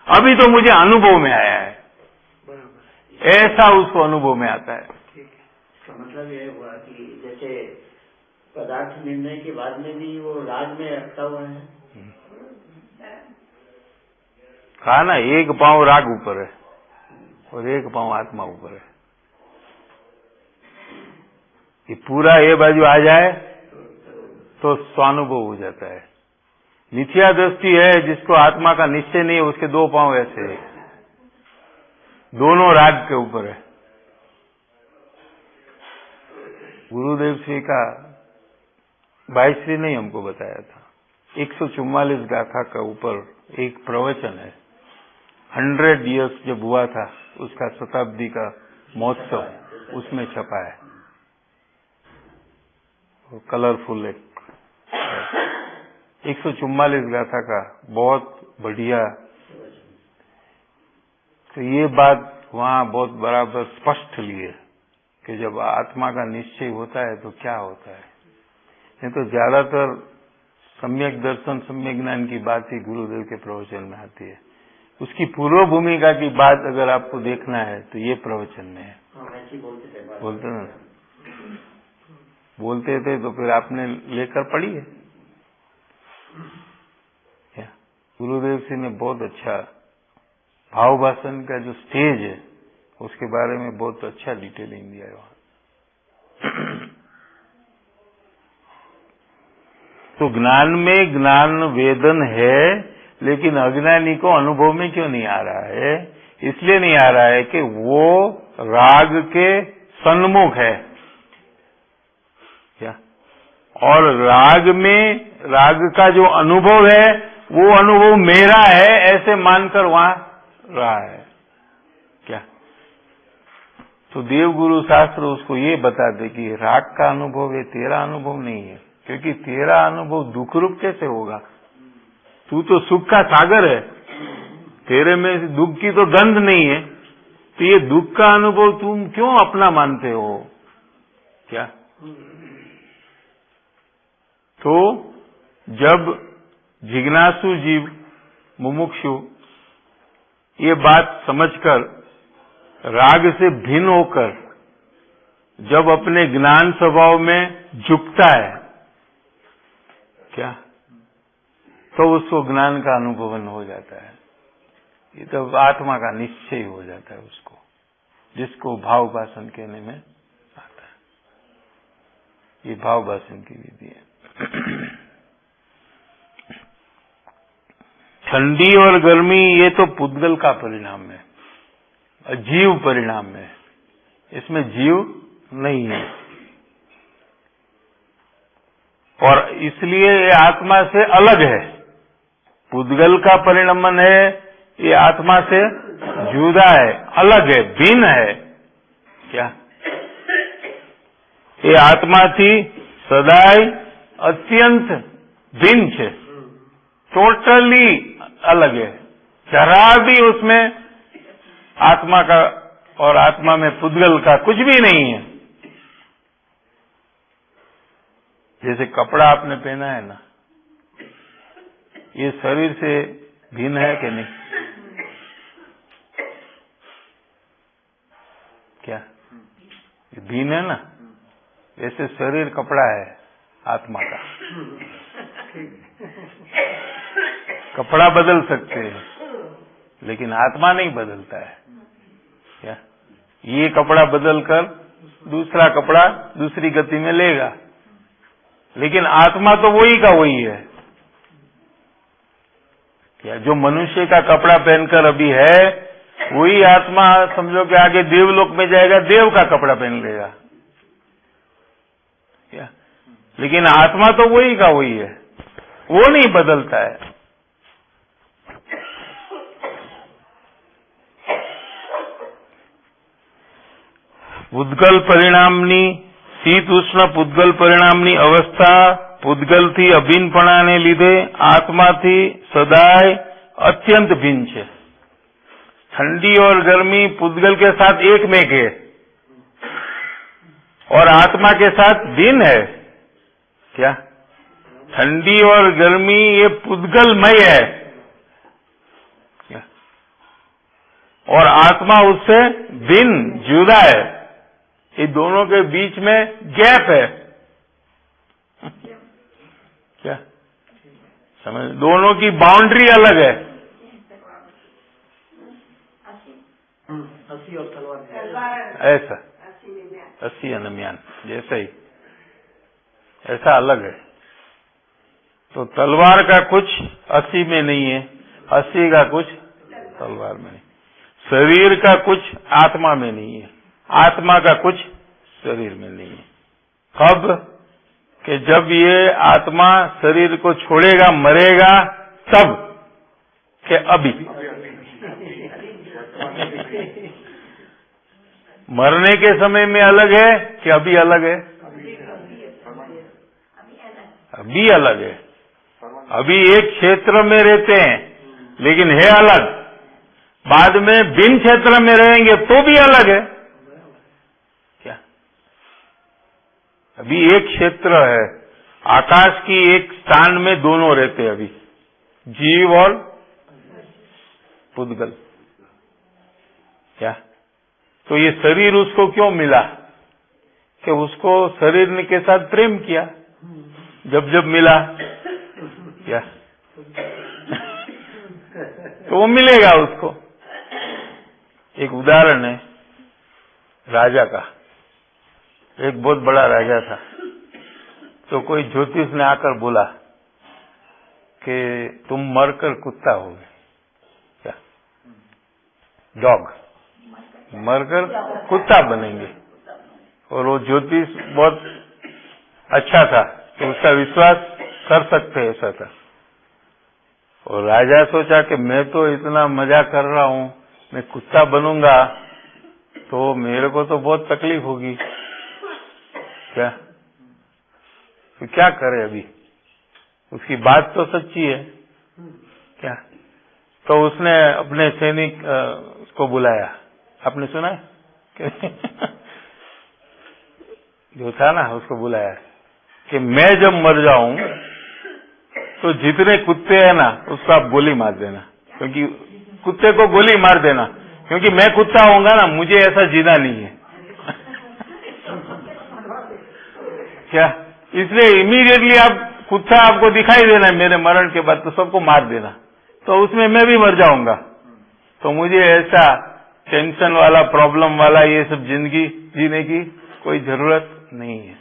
अभी तो मुझे अनुभव में आया है, ऐसा उसको अनुभव में आता है। तो मतलब ये हुआ कि जैसे पदार्थ निर्णय के बाद में भी वो राग में अटका हुआ है। कहा ना, एक पांव राग ऊपर है और एक पांव आत्मा ऊपर है। ये पूरा ये बाजू आ जाए तो स्वानुभव हो जाता है। मिथ्या दृष्टि है, जिसको आत्मा का निश्चय नहीं है, उसके दो पांव ऐसे है, दोनों राग के ऊपर है। गुरुदेव श्री का भाईश्री ने हमको बताया था, 144 गाथा का ऊपर एक प्रवचन है, 100 इयर्स जब हुआ था उसका शताब्दी का महोत्सव, उसमें छपा है, कलरफुल एक 144 गाथा का बहुत बढ़िया। तो ये बात वहाँ बहुत बराबर स्पष्ट ली है कि जब आत्मा का निश्चय होता है तो क्या होता है। नहीं तो ज्यादातर सम्यक दर्शन सम्यक ज्ञान की बात ही गुरुदेव के प्रवचन में आती है। उसकी पूर्व भूमिका की बात अगर आपको देखना है तो ये प्रवचन में है। बोलते थे तो फिर आपने लेकर पढ़ी है क्या? गुरुदेव जी ने बहुत अच्छा भाव भाषण का जो स्टेज है उसके बारे में बहुत अच्छा डिटेलिंग दिया है वहां। तो ज्ञान में ज्ञान वेदन है, लेकिन अज्ञानी को अनुभव में क्यों नहीं आ रहा है? इसलिए नहीं आ रहा है कि वो राग के सन्मुख है क्या, और राग में राग का जो अनुभव है वो अनुभव मेरा है ऐसे मानकर वहां रहा है क्या। तो देवगुरु शास्त्र उसको ये बताते कि राग का अनुभव है, तेरा अनुभव नहीं है, क्योंकि तेरा अनुभव दुख रूप कैसे होगा? तू तो सुख का सागर है, तेरे में दुख की तो गंध नहीं है, तो ये दुख का अनुभव तुम क्यों अपना मानते हो क्या? तो जब जिज्ञासु जीव मुमुक्षु ये बात समझकर राग से भिन्न होकर जब अपने ज्ञान स्वभाव में झुकता है क्या, तो उसको ज्ञान का अनुभवन हो जाता है। ये तो आत्मा का निश्चय हो जाता है उसको, जिसको भाव भाषण कहने में आता है। ये भाव भाषण की विधि है। ठंडी और गर्मी ये तो पुद्गल का परिणाम है, जीव परिणाम है, इसमें जीव नहीं है, और इसलिए ये आत्मा से अलग है। पुद्गल का परिणमन है, ये आत्मा से जुदा है, अलग है, भिन्न है क्या। ये आत्मा थी सदाई अत्यंत भिन्न है, टोटली अलग है, जरा भी उसमें आत्मा का और आत्मा में पुद्गल का कुछ भी नहीं है। जैसे कपड़ा आपने पहना है ना, ये शरीर से भिन्न है कि नहीं? क्या ये भिन्न है ना? जैसे शरीर कपड़ा है आत्मा का, कपड़ा बदल सकते हैं लेकिन आत्मा नहीं बदलता है क्या। ये कपड़ा बदलकर दूसरा कपड़ा दूसरी गति में लेगा, लेकिन आत्मा तो वही का वही है। क्या जो मनुष्य का कपड़ा पहनकर अभी है वही आत्मा समझो कि आगे देवलोक में जाएगा, देव का कपड़ा पहन लेगा। क्या लेकिन आत्मा तो वही का वही है, वो नहीं बदलता है। પૂદ્ગલ પરિણામની શીત ઉષ્ણ પૂદ્ગલ પરિણામની અવસ્થા પૂદ્ગલથી અભિન્નપણાને લીધે આત્માથી સદાય अत्यंत भिन्न है। ठंडी और गर्मी पूद्गल के साथ एक में के और आत्मा के साथ भिन्न है। क्या ठंडी और गर्मी ये पूद्गलमय है क्या? और आत्मा उससे भिन्न जुदा है। ये दोनों के बीच में गैप है। क्या समझ? दोनों की बाउंड्री अलग है। अस्सी और तलवार ऐसा अस्सी अनम्यान जैसा ही ऐसा अलग है। तो तलवार का कुछ अस्सी में नहीं है, अस्सी का कुछ तलवार में नहीं, शरीर का कुछ आत्मा में नहीं है, आत्मा का कुछ शरीर में नहीं है। कब कि जब ये आत्मा शरीर को छोड़ेगा, मरेगा, तब कि अभी मरने के समय में अलग है कि अभी अलग है? अभी अलग है। अभी एक क्षेत्र में रहते हैं लेकिन है अलग, बाद में भिन्न क्षेत्र में रहेंगे तो भी अलग है। क्या अभी एक क्षेत्र है, आकाश की एक स्थान में दोनों रहते हैं अभी, जीव और पूद्गल। क्या तो ये शरीर उसको क्यों मिला कि उसको शरीर ने के साथ प्रेम किया जब जब मिला। क्या तो वो मिलेगा उसको। एक उदाहरण है राजा का। एक बहुत बड़ा राजा था, तो कोई ज्योतिष ने आकर बोला कि तुम मरकर कुत्ता होगे। क्या डॉग मरकर कुत्ता बनेंगे। और वो ज्योतिष बहुत अच्छा था तो उसका विश्वास कर सकते ऐसा था। और राजा सोचा कि मैं तो इतना मजा कर रहा हूं, मैं कुत्ता बनूंगा तो मेरे को तो बहुत तकलीफ होगी। क्या तो क्या करे अभी, उसकी बात तो सच्ची है। क्या तो उसने अपने सैनिक को बुलाया, आपने सुना है जो था ना उसको बुलाया कि मैं जब मर जाऊं तो जितने कुत्ते हैं ना उसको आप गोली मार देना, क्योंकि कुत्ते को गोली मार देना, क्योंकि मैं कुत्ता होऊंगा ना, मुझे ऐसा जीना नहीं है। क्या इसलिए इमीडिएटली आप कुत्ता आपको दिखाई देना मेरे मरण के बाद तो सबको मार देना, तो उसमें मैं भी मर जाऊंगा। तो मुझे ऐसा टेंशन वाला, प्रॉब्लम वाला ये सब जिंदगी जीने की कोई जरूरत नहीं है।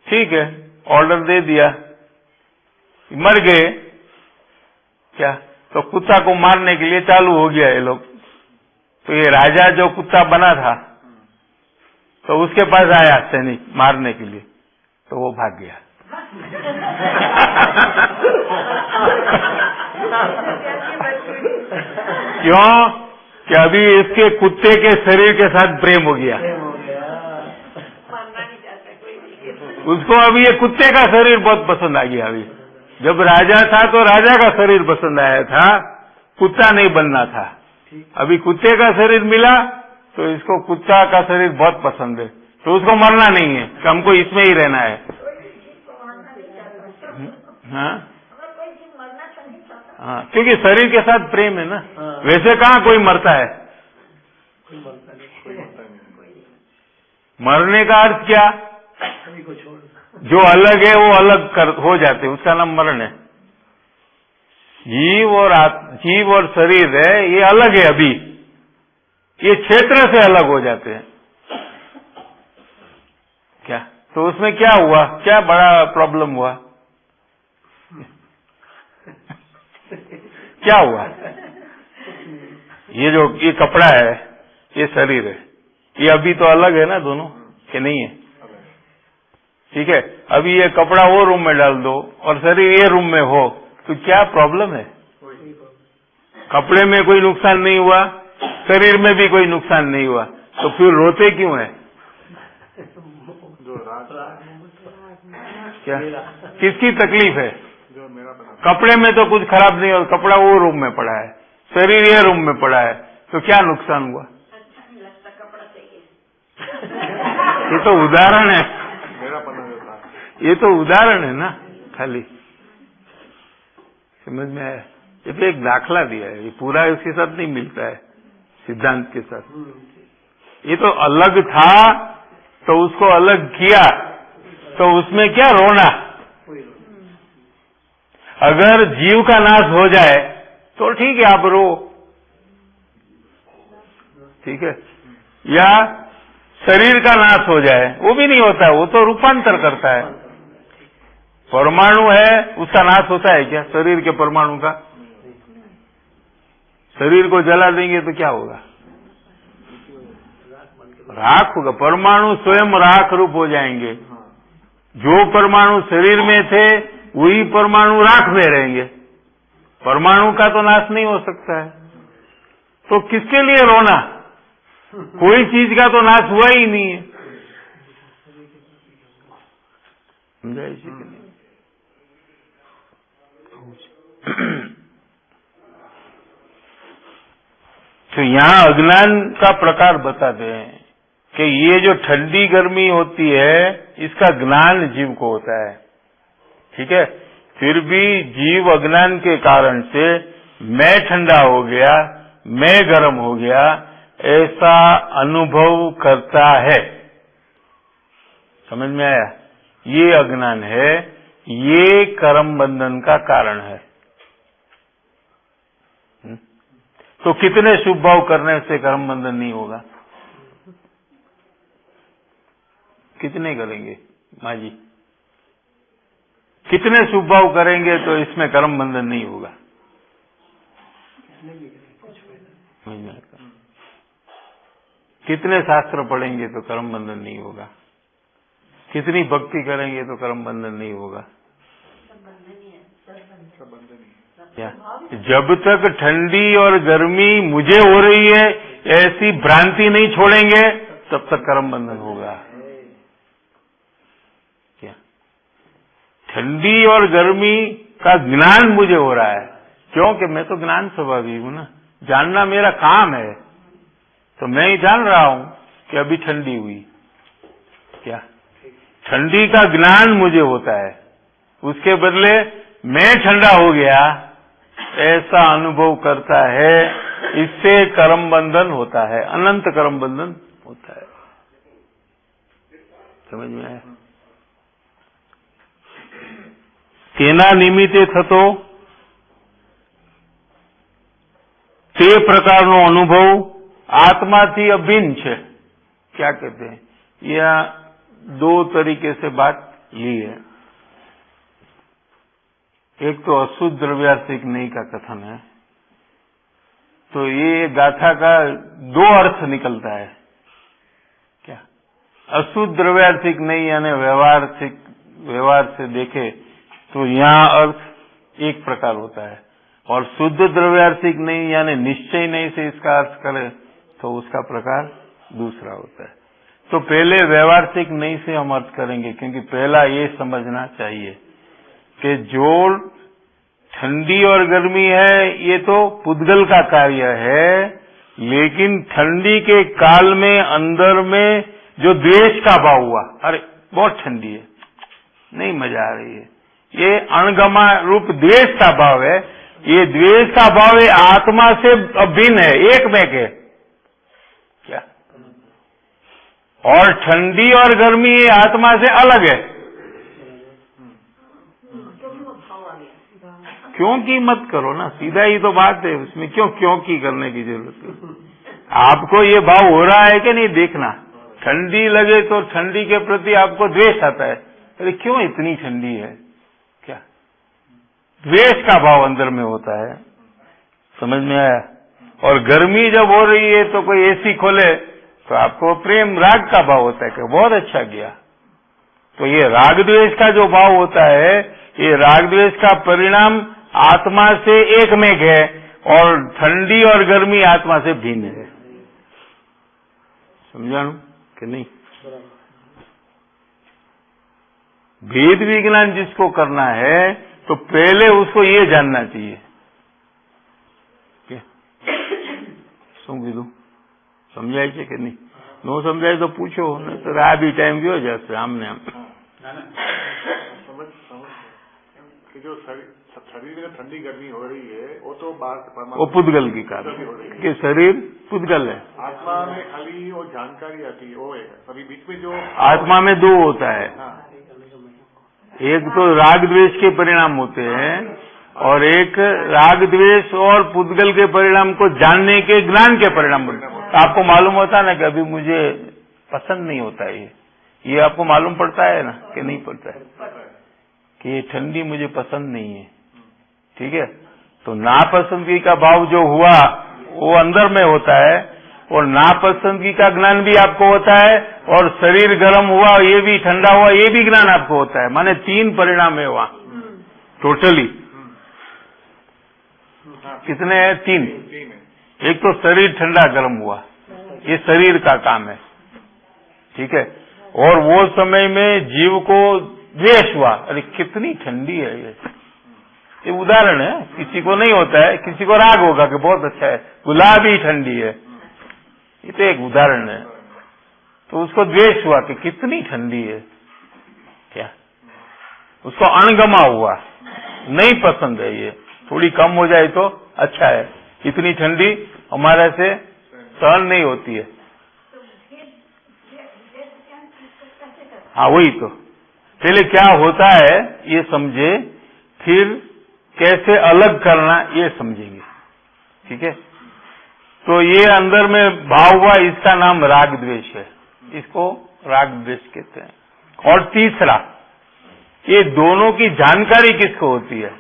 ठीक है, ऑर्डर दे दिया, मर गए। क्या तो कुत्ता को मारने के लिए चालू हो गया ये लोग। तो ये राजा जो कुत्ता बना था तो उसके पास आया सैनिक मारने के लिए, तो वो भाग गया। क्यों कि अभी इसके कुत्ते के शरीर के साथ प्रेम हो गया। उसको अभी ये कुत्ते का शरीर बहुत पसंद आ गया। अभी जब राजा था तो राजा का शरीर पसंद आया था, कुत्ता नहीं बनना था। अभी कुत्ते का शरीर मिला तो इसको कुत्ता का शरीर बहुत पसंद है, तो उसको मरना नहीं है, कि हमको इसमें ही रहना है। हाँ, क्योंकि शरीर के साथ प्रेम है ना। वैसे कहाँ कोई मरता है? मरने का अर्थ क्या? जो अलग है वो अलग हो जाते, उसका नाम मरण है। जीव और शरीर है ये अलग है, अभी ये क्षेत्र से अलग हो जाते हैं। क्या तो उसमें क्या हुआ, क्या बड़ा प्रॉब्लम हुआ? क्या हुआ? ये कपड़ा है, ये शरीर है, ये अभी तो अलग है ना दोनों, कि नहीं है? ठीक है, अभी ये कपड़ा वो रूम में डाल दो और शरीर ये रूम में हो, तो क्या प्रॉब्लम है? कपड़े में कोई नुकसान नहीं हुआ, शरीर में भी कोई नुकसान नहीं हुआ, तो फिर रोते क्यों है? क्या किसकी तकलीफ है? कपड़े में तो कुछ खराब नहीं, और कपड़ा वो रूम में पड़ा है, शरीर ये रूम में पड़ा है, तो क्या नुकसान हुआ? अच्छा नहीं लगता, कपड़ा चाहिए। ये तो उदाहरण है, ये तो उदाहरण है ना, खाली समझ में आया? ये तो एक दाखला दिया है, ये पूरा उसके साथ नहीं मिलता है, सिद्धांत के साथ। ये तो अलग था तो उसको अलग किया, तो उसमें क्या रोना? अगर जीव का नाश हो जाए तो ठीक है, आप रो, ठीक है, या शरीर का नाश हो जाए, वो भी नहीं होता है, वो तो रूपांतर करता है। परमाणु है, उसका नाश होता है क्या? शरीर के परमाणु का? शरीर को जला देंगे तो क्या होगा? राख होगा, परमाणु स्वयं राख रूप हो जाएंगे। जो परमाणु शरीर में थे वही परमाणु राख में रहेंगे, परमाणु का तो नाश नहीं हो सकता है, तो किसके लिए रोना? कोई चीज का तो नाश हुआ ही नहीं है, समझा इसी के लिए। तो यहाँ अज्ञान का प्रकार बताते हैं कि ये जो ठंडी गर्मी होती है इसका ज्ञान जीव को होता है, ठीक है। फिर भी जीव अज्ञान के कारण से मैं ठंडा हो गया, मैं गर्म हो गया, ऐसा अनुभव करता है। समझ में आया? ये अज्ञान है, ये कर्म बंधन का कारण है। तो कितने शुभ भाव करने से कर्म बंधन नहीं होगा? कितने करेंगे माँ जी? कितने शुभ भाव करेंगे तो इसमें कर्म बंधन नहीं होगा? कितने शास्त्र पढ़ेंगे तो कर्म बंधन नहीं होगा? कितनी भक्ति करेंगे तो कर्म बंधन नहीं होगा? क्या? जब तक ठंडी और गर्मी मुझे हो रही है ऐसी भ्रांति नहीं छोड़ेंगे तब तक कर्म बंधन होगा। क्या? ठंडी और गर्मी का ज्ञान मुझे हो रहा है, क्योंकि मैं तो ज्ञान स्वभावी हूं ना, जानना मेरा काम है, तो मैं ही जान रहा हूं कि अभी ठंडी हुई। क्या? ठंडी का ज्ञान मुझे होता है, उसके बदले मैं ठंडा हो गया ऐसा अनुभव करता है, इससे कर्म बंधन होता है, अनंत कर्म बंधन होता है। समझ में आया? तेना निमित्ते थतो તે પ્રકારનો અનુભવ આત્માથી અભિન્ન છે। क्या कहते हैं? यह दो तरीके से बात ली है। एक तो अशुद्ध द्रव्यार्थिक नहीं का कथन है, तो ये गाथा का दो अर्थ निकलता है। क्या? अशुद्ध द्रव्यार्थिक नहीं यानी व्यवहार से देखे तो यहाँ अर्थ एक प्रकार होता है, और शुद्ध द्रव्यार्थिक नहीं यानी निश्चय नहीं से इसका अर्थ करे तो उसका प्रकार दूसरा होता है। तो पहले व्यवहारिक नहीं से हम अर्थ करेंगे, क्योंकि पहला ये समझना चाहिए कि जो ठंडी और गर्मी है ये तो पुद्गल का कार्य है, लेकिन ठंडी के काल में अंदर में जो द्वेष का भाव हुआ, अरे बहुत ठंडी है, नहीं मजा आ रही है, ये अणगमा रूप द्वेष का भाव है। ये द्वेष का भाव ये आत्मा से अभिन्न है, एक में के। क्या? और ठंडी और गर्मी ये आत्मा से अलग है। क्यों की मत करो ना, सीधा ही तो बात है, उसमें क्यों की करने की जरूरत है? आपको ये भाव हो रहा है कि नहीं देखना, ठंडी लगे तो ठंडी के प्रति आपको द्वेष आता है, अरे क्यों इतनी ठंडी है, क्या द्वेष का भाव अंदर में होता है। समझ में आया। और गर्मी जब हो रही है तो कोई एसी खोले तो आपको प्रेम राग का भाव होता है कि बहुत अच्छा किया। तो ये राग द्वेष का जो भाव होता है, ये राग द्वेष का परिणाम आत्मा से एकमेक है और ठंडी और गर्मी आत्मा से भिन्न है। समझाणु कि नहीं? भेद विज्ञान जिसको करना है तो पहले उसको ये जानना चाहिए। શું કીધું? સમજાય છે કે નહીં? નો સમજાય તો પૂછો, તો આ બી ટાઈમ ગયો જશે આમને આમ। कि जो शरीर में ठंडी गर्मी हो रही है वो तो बात वो पुद्गल की कारण कि शरीर पुद्गल है। आत्मा में खाली वो जानकारी आती है, वो है अभी बीच में जो आत्मा में दो होता है, एक तो राग द्वेष के परिणाम होते हैं और एक राग द्वेष और पुद्गल के परिणाम को जानने के ज्ञान के परिणाम होते हैं। तो आपको मालूम होता है ना कि अभी मुझे पसंद नहीं होता है, ये आपको मालूम पड़ता है ना कि नहीं पड़ता है कि ये ठंडी मुझे पसंद नहीं है। ठीक है, तो नापसंदगी का भाव जो हुआ वो अंदर में होता है और नापसंदगी का ज्ञान भी आपको होता है और शरीर गर्म हुआ, ये भी ठंडा हुआ, ये भी ज्ञान आपको होता है। माने 3 परिणाम है वहां टोटली। कितने हैं? 3। एक तो शरीर ठंडा गर्म हुआ, ये शरीर का काम है। ठीक है, और वो समय में जीव को द्वेष हुआ, अरे कितनी ठंडी है ये उदाहरण है, किसी को नहीं होता है, किसी को राग होगा कि बहुत अच्छा है, गुलाबी ठंडी है, ये तो एक उदाहरण है। तो उसको द्वेष हुआ कि कितनी ठंडी है, क्या उसको अणगमा हुआ, नहीं पसंद है, ये थोड़ी कम हो जाए तो अच्छा है, इतनी ठंडी हमारे से सहन नहीं होती है। हाँ वही तो, पहले क्या होता है ये समझे, फिर कैसे अलग करना ये समझेंगे। ठीक है, तो ये अंदर में भाव हुआ, इसका नाम राग द्वेष है, इसको राग द्वेष कहते हैं। और तीसरा, ये दोनों की जानकारी किसको होती है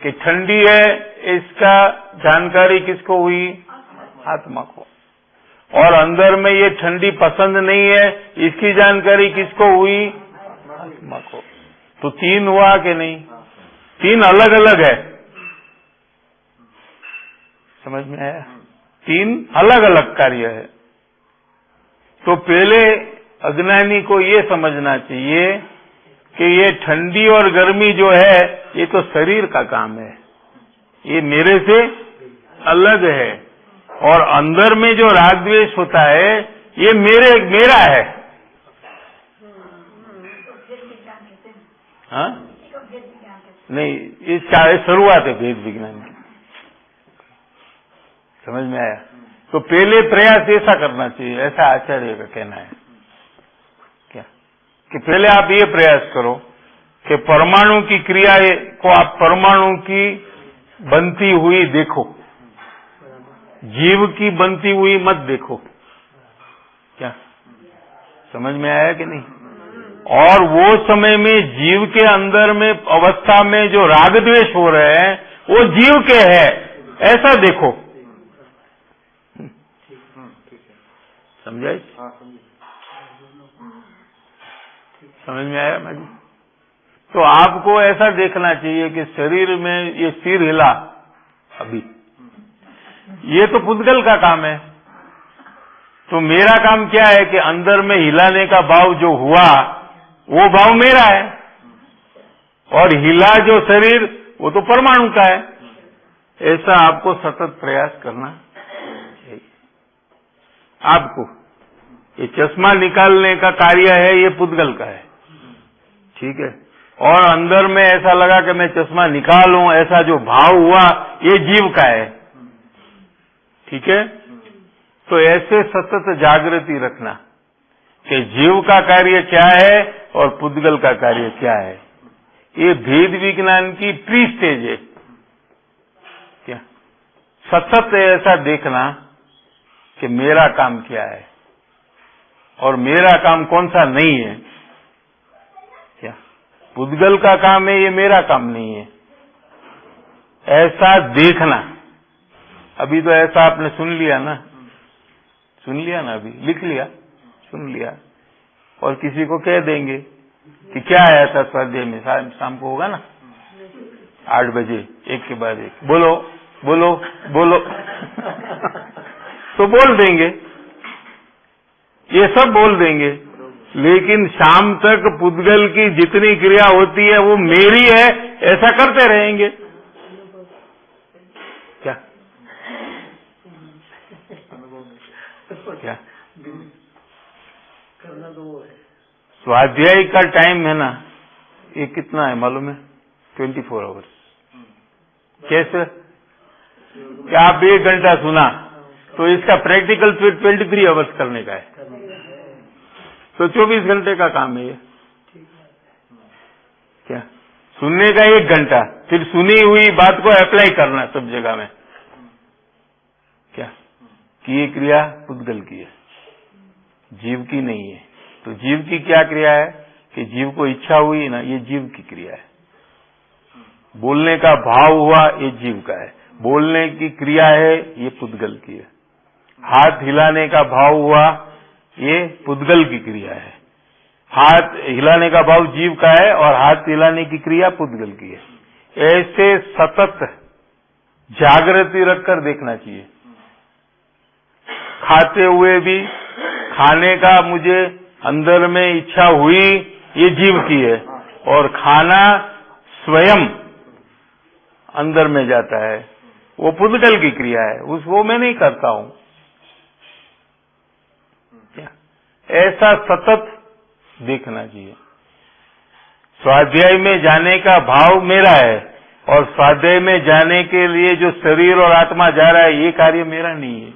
कि ठंडी है, इसका जानकारी किसको हुई? आत्मा को। और अंदर में ये ठंडी पसंद नहीं है, इसकी जानकारी किसको हुई? आत्मा को। तो 3 हुआ कि नहीं? 3 अलग अलग है, समझ में आया? 3 अलग अलग कार्य है। तो पहले अज्ञानी को ये समझना चाहिए कि ये ठंडी और गर्मी जो है ये तो शरीर का काम है, ये मेरे से अलग है। और अंदर में जो राग द्वेष होता है ये मेरा है। हाँ नहीं, इसका शुरुआत है भेद विज्ञान की। समझ में आया? तो पहले प्रयास ऐसा करना चाहिए, ऐसा आचार्य का कहना है क्या कि पहले आप ये प्रयास करो कि परमाणु की क्रिया को आप परमाणु की बनती हुई देखो, जीव की बनती हुई मत देखो। क्या समझ में आया कि नहीं? और वो समय में जीव के अंदर में अवस्था में जो राग द्वेष हो रहे हैं वो जीव के है, ऐसा देखो। समझाई? समझ में आया भाई? तो आपको ऐसा देखना चाहिए कि शरीर में ये सिर हिला, अभी ये तो पुद्गल का काम है, तो मेरा काम क्या है कि अंदर में हिलाने का भाव जो हुआ वो भाव मेरा है, और हिला जो शरीर वो तो परमाणु का है। ऐसा आपको सतत प्रयास करना चाहिए। आपको ये चश्मा निकालने का कार्य है, ये पुद्गल का है। ठीक है, और अंदर में ऐसा लगा कि मैं चश्मा निकालूं, ऐसा जो भाव हुआ ये जीव का है। ठीक है, तो ऐसे सतत जागृति रखना कि जीव का कार्य क्या है और पुद्गल का कार्य क्या है। ये भेद विज्ञान की प्री स्टेज है। क्या सतत ऐसा देखना कि मेरा काम क्या है, और मेरा काम कौन सा नहीं है? क्या पुद्गल का काम है, ये मेरा काम नहीं है। ऐसा देखना। अभी तो ऐसा आपने सुन लिया ना, अभी लिख लिया, सुन लिया, और किसी को कह देंगे कि क्या आया था स्वाध्याय में, शाम को होगा ना 8 बजे, एक के बाद एक, बोलो बोलो बोलो तो बोल देंगे, ये सब बोल देंगे, लेकिन शाम तक पुद्गल की जितनी क्रिया होती है वो मेरी है, ऐसा करते रहेंगे। क्या क्या करना तो वो है। स्वाध्याय का टाइम है ना, ये कितना है मालूम है? 24 आवर्स। कैसे? क्या आप 1 घंटा सुना तो इसका प्रैक्टिकल फिर 23 आवर्स करने का है, तो 24 घंटे का काम है ये। क्या सुनने का 1 घंटा, फिर सुनी हुई बात को अप्लाई करना सब जगह में। क्या कि ये क्रिया पुद्गल की है, जीव की नहीं है। तो जीव की क्या क्रिया है कि जीव को इच्छा हुई ना, ये जीव की क्रिया है। बोलने का भाव हुआ, ये जीव का है। बोलने की क्रिया है, ये पुद्गल की है। हाथ हिलाने का भाव हुआ, ये पुद्गल की क्रिया है। हाथ हिलाने का भाव जीव का है और हाथ हिलाने की क्रिया पुद्गल की है। ऐसे सतत जागृति रखकर देखना चाहिए। खाते हुए भी खाने का मुझे अंदर में इच्छा हुई, ये जीव की है, और खाना स्वयं अंदर में जाता है, वो पुद्गल की क्रिया है, वो मैं नहीं करता हूं। ऐसा सतत देखना चाहिए। स्वाध्याय में जाने का भाव मेरा है, और स्वाध्याय में जाने के लिए जो शरीर और आत्मा जा रहा है, ये कार्य मेरा नहीं है।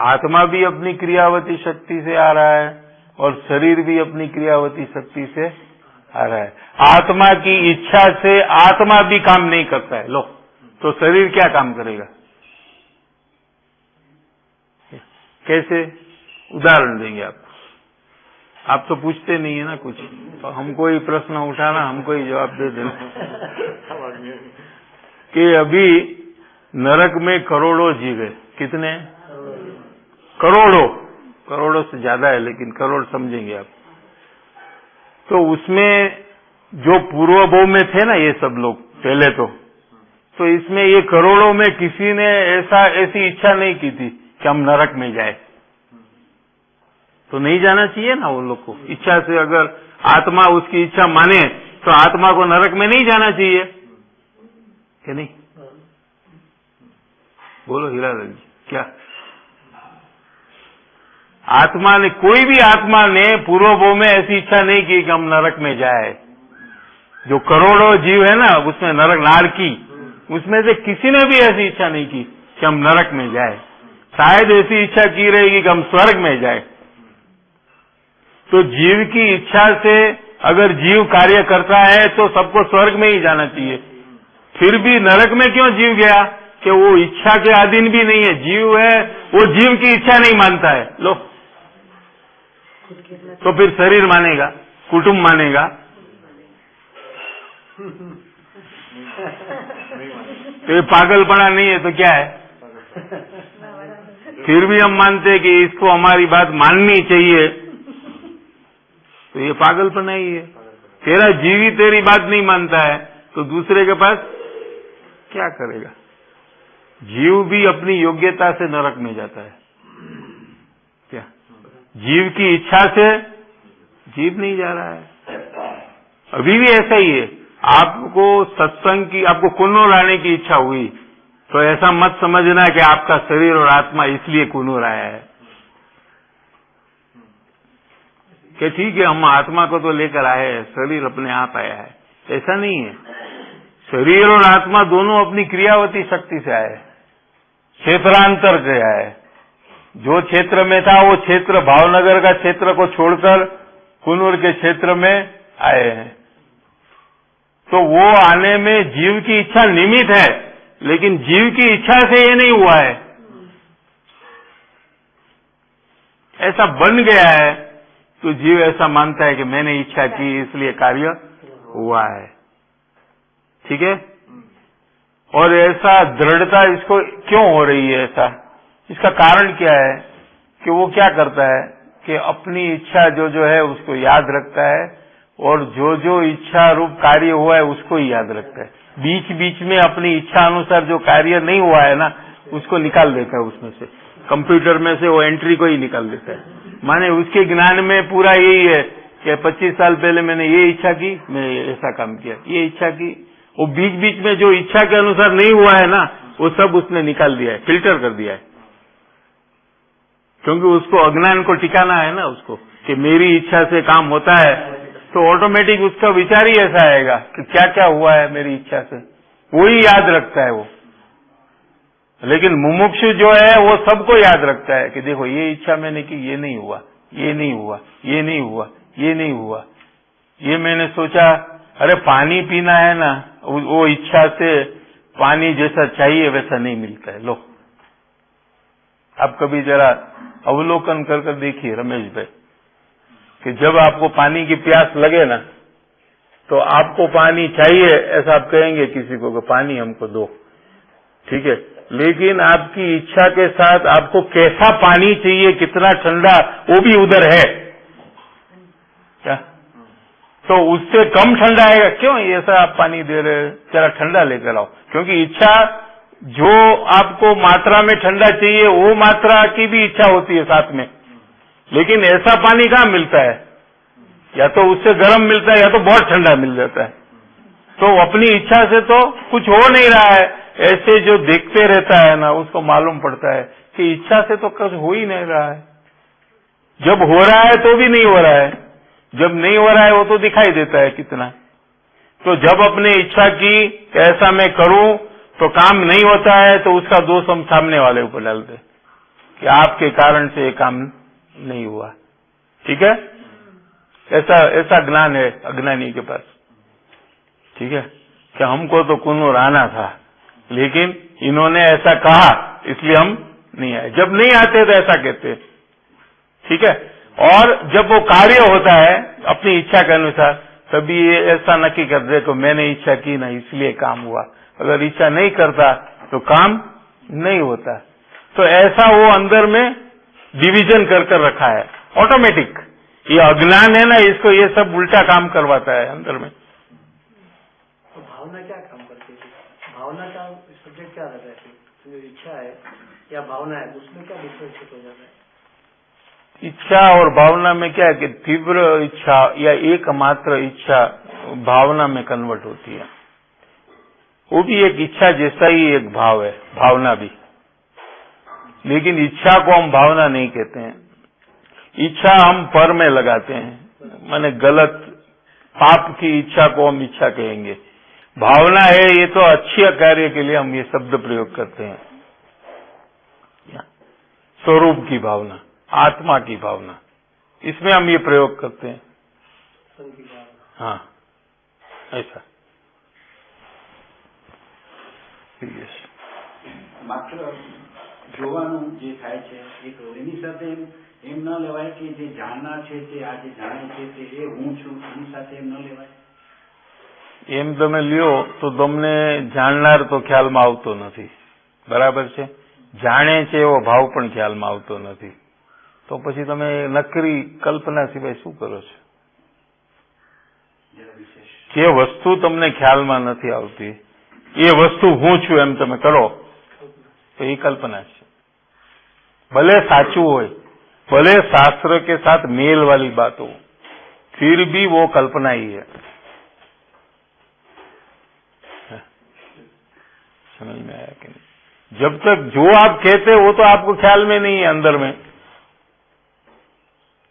आत्मा भी अपनी क्रियावती शक्ति से आ रहा है और शरीर भी अपनी क्रियावती शक्ति से आ रहा है। आत्मा की इच्छा से आत्मा भी काम नहीं करता है, लो, तो शरीर क्या काम करेगा? कैसे? उदाहरण देंगे आपको। आप तो पूछते नहीं है ना कुछ, तो हमको ही प्रश्न उठाना, हमको ही जवाब दे देना। कि अभी नरक में करोड़ों जीव है। कितने? करोड़ों से ज्यादा है, लेकिन करोड़ समझेंगे आप। तो उसमें जो पूर्व भव में थे ना ये सब लोग पहले, तो इसमें ये करोड़ों में किसी ने ऐसी इच्छा नहीं की थी कि हम नरक में जाए। तो नहीं जाना चाहिए ना वो लोग को। इच्छा से अगर आत्मा उसकी इच्छा माने तो आत्मा को नरक में नहीं जाना चाहिए कि नहीं? बोलो हीरालाल जी, क्या आत्मा ने, कोई भी आत्मा ने पूर्व भव में ऐसी इच्छा नहीं की कि हम नरक में जाए। जो करोड़ों जीव है ना, उसमें नरक नारकी, उसमें से किसी ने भी ऐसी इच्छा नहीं की कि हम नरक में जाए। शायद ऐसी इच्छा की रहेगी कि हम स्वर्ग में जाए। तो जीव की इच्छा से अगर जीव कार्य करता है तो सबको स्वर्ग में ही जाना चाहिए। फिर भी नरक में क्यों जीव गया? कि वो इच्छा के अधीन भी नहीं है, जीव है, वो जीव की इच्छा नहीं मानता है। लो, तो फिर शरीर मानेगा, कुटुंब मानेगा। तो ये पागलपना नहीं है तो क्या है? फिर भी हम मानते हैं कि इसको हमारी बात माननी चाहिए, तो ये पागलपना ही है। तेरा जीवी तेरी बात नहीं मानता है तो दूसरे के पास क्या करेगा? जीव भी अपनी योग्यता से नरक में जाता है। क्या जीव की इच्छा से जीव नहीं जा रहा है? अभी भी ऐसा ही है। आपको सत्संग की, आपको कुन्नूर आने की इच्छा हुई तो ऐसा मत समझना कि आपका शरीर और आत्मा इसलिए कुन्नूर आया है कि ठीक है हम आत्मा को तो लेकर आए हैं, शरीर अपने आप आया है। ऐसा नहीं है। शरीर और आत्मा दोनों अपनी क्रियावती शक्ति से आए, क्षेत्रांतर से आए। जो क्षेत्र में था वो क्षेत्र भावनगर का क्षेत्र को छोड़कर कुन्नूर के क्षेत्र में आए हैं। तो वो आने में जीव की इच्छा निमित्त है, लेकिन जीव की इच्छा से ये नहीं हुआ है। ऐसा बन गया है तो जीव ऐसा मानता है कि मैंने इच्छा की इसलिए कार्य हुआ है। ठीक है। और ऐसा दृढ़ता इसको क्यों हो रही है ऐसा, इसका कारण क्या है कि वो क्या करता है कि अपनी इच्छा जो है उसको याद रखता है और जो इच्छा रूप कार्य हुआ है उसको ही याद रखता है। बीच बीच में अपनी इच्छा अनुसार जो कार्य नहीं हुआ है ना उसको निकाल देता है, उसमें से कंप्यूटर में से वो एंट्री को ही निकाल देता है। माने उसके ज्ञान में पूरा यही है कि 25 साल पहले मैंने ये इच्छा की, मैंने ऐसा काम किया, ये इच्छा की। वो बीच बीच में जो इच्छा के अनुसार नहीं हुआ है ना वो सब उसने निकाल दिया है, फिल्टर कर दिया है। क्योंकि उसको अज्ञान को टिकाना है ना उसको कि मेरी इच्छा से काम होता है, तो ऑटोमेटिक उसका विचार ही ऐसा आएगा कि क्या क्या हुआ है मेरी इच्छा से, वो ही याद रखता है वो। लेकिन मुमुक्षु जो है वो सबको याद रखता है कि देखो ये इच्छा मैंने की, ये नहीं हुआ, ये नहीं हुआ, ये नहीं हुआ, ये नहीं हुआ, ये मैंने सोचा अरे पानी पीना है ना, वो इच्छा से पानी जैसा चाहिए वैसा नहीं मिलता है। लो आप कभी जरा अवलोकन कर देखिए रमेश भाई कि जब आपको पानी की प्यास लगे ना तो आपको पानी चाहिए ऐसा आप कहेंगे किसी को कि पानी हमको दो, ठीक है। लेकिन आपकी इच्छा के साथ आपको कैसा पानी चाहिए, कितना ठंडा, वो भी उधर है क्या? तो उससे कम ठंडा आएगा। क्यों ऐसा आप पानी दे रहे, जरा ठंडा लेकर आओ। क्योंकि इच्छा जो आपको मात्रा में ठंडा चाहिए वो मात्रा की भी इच्छा होती है साथ में, लेकिन ऐसा पानी कहाँ मिलता है, या तो उससे गर्म मिलता है या तो बहुत ठंडा मिल जाता है। तो अपनी इच्छा से तो कुछ हो नहीं रहा है, ऐसे जो देखते रहता है ना उसको मालूम पड़ता है कि इच्छा से तो कुछ हो ही नहीं रहा है। जब हो रहा है तो भी नहीं हो रहा है, जब नहीं हो रहा है वो तो दिखाई देता है कितना। तो जब अपने इच्छा की ऐसा मैं करूं तो काम नहीं होता है तो उसका दोष हम सामने वाले ऊपर डालते कि आपके कारण से ये काम नहीं हुआ। ठीक है, ऐसा ज्ञान है अज्ञानी के पास। ठीक है, कि हमको तो कुनूर आना था लेकिन इन्होंने ऐसा कहा इसलिए हम नहीं आए। जब नहीं आते तो ऐसा कहते। ठीक है, और जब वो कार्य होता है अपनी इच्छा के अनुसार तभी ये ऐसा नक्की कर दे कि मैंने इच्छा की ना इसलिए काम हुआ। अगर इच्छा नहीं करता तो काम नहीं होता। तो ऐसा वो अंदर में डिवीजन कर रखा है ऑटोमेटिक। ये अज्ञान है ना, इसको ये सब उल्टा काम करवाता है अंदर में। तो भावना क्या काम करती है? भावना का सब्जेक्ट क्या रहता है? जो इच्छा है या भावना है उसमें क्या डिफरेंशिएट हो जाता है? इच्छा और भावना में क्या है कि तीव्र इच्छा या एकमात्र इच्छा भावना में कन्वर्ट होती है। वो भी एक इच्छा जैसा ही एक भाव है, भावना भी। लेकिन इच्छा को हम भावना नहीं कहते हैं। इच्छा हम पर में लगाते हैं, माने गलत पाप की इच्छा को हम इच्छा कहेंगे। भावना है ये तो अच्छे कार्य के लिए हम ये शब्द प्रयोग करते हैं। स्वरूप की भावना, आत्मा की भावना, इसमें हम ये प्रयोग करते हैं। हाँ, ऐसा માત્ર જોવાનું જે થાય છે એ તો એની સાથે એમ ન લેવાય કે જે જાણનાર છે તે આ જે જાણે છે તે એ હું છું એની સાથે એમ ન લેવાય। એમ તમે લ્યો તો તમને જાણનાર તો ખ્યાલમાં આવતો નથી, બરાબર છે? જાણે છે એવો ભાવ પણ ખ્યાલમાં આવતો નથી, તો પછી તમે નકરી કલ્પના સિવાય શું કરો છો? જે વસ્તુ તમને ખ્યાલમાં નથી આવતી એ વસ્તુ હું છું એમ તમે કરો तो ये कल्पना है। भले साचू हो, भले शास्त्र के साथ मेल वाली बात हो, फिर भी वो कल्पना ही है। समझ में आया कि नहीं? जब तक जो आप कहते वो तो आपको ख्याल में नहीं है अंदर में,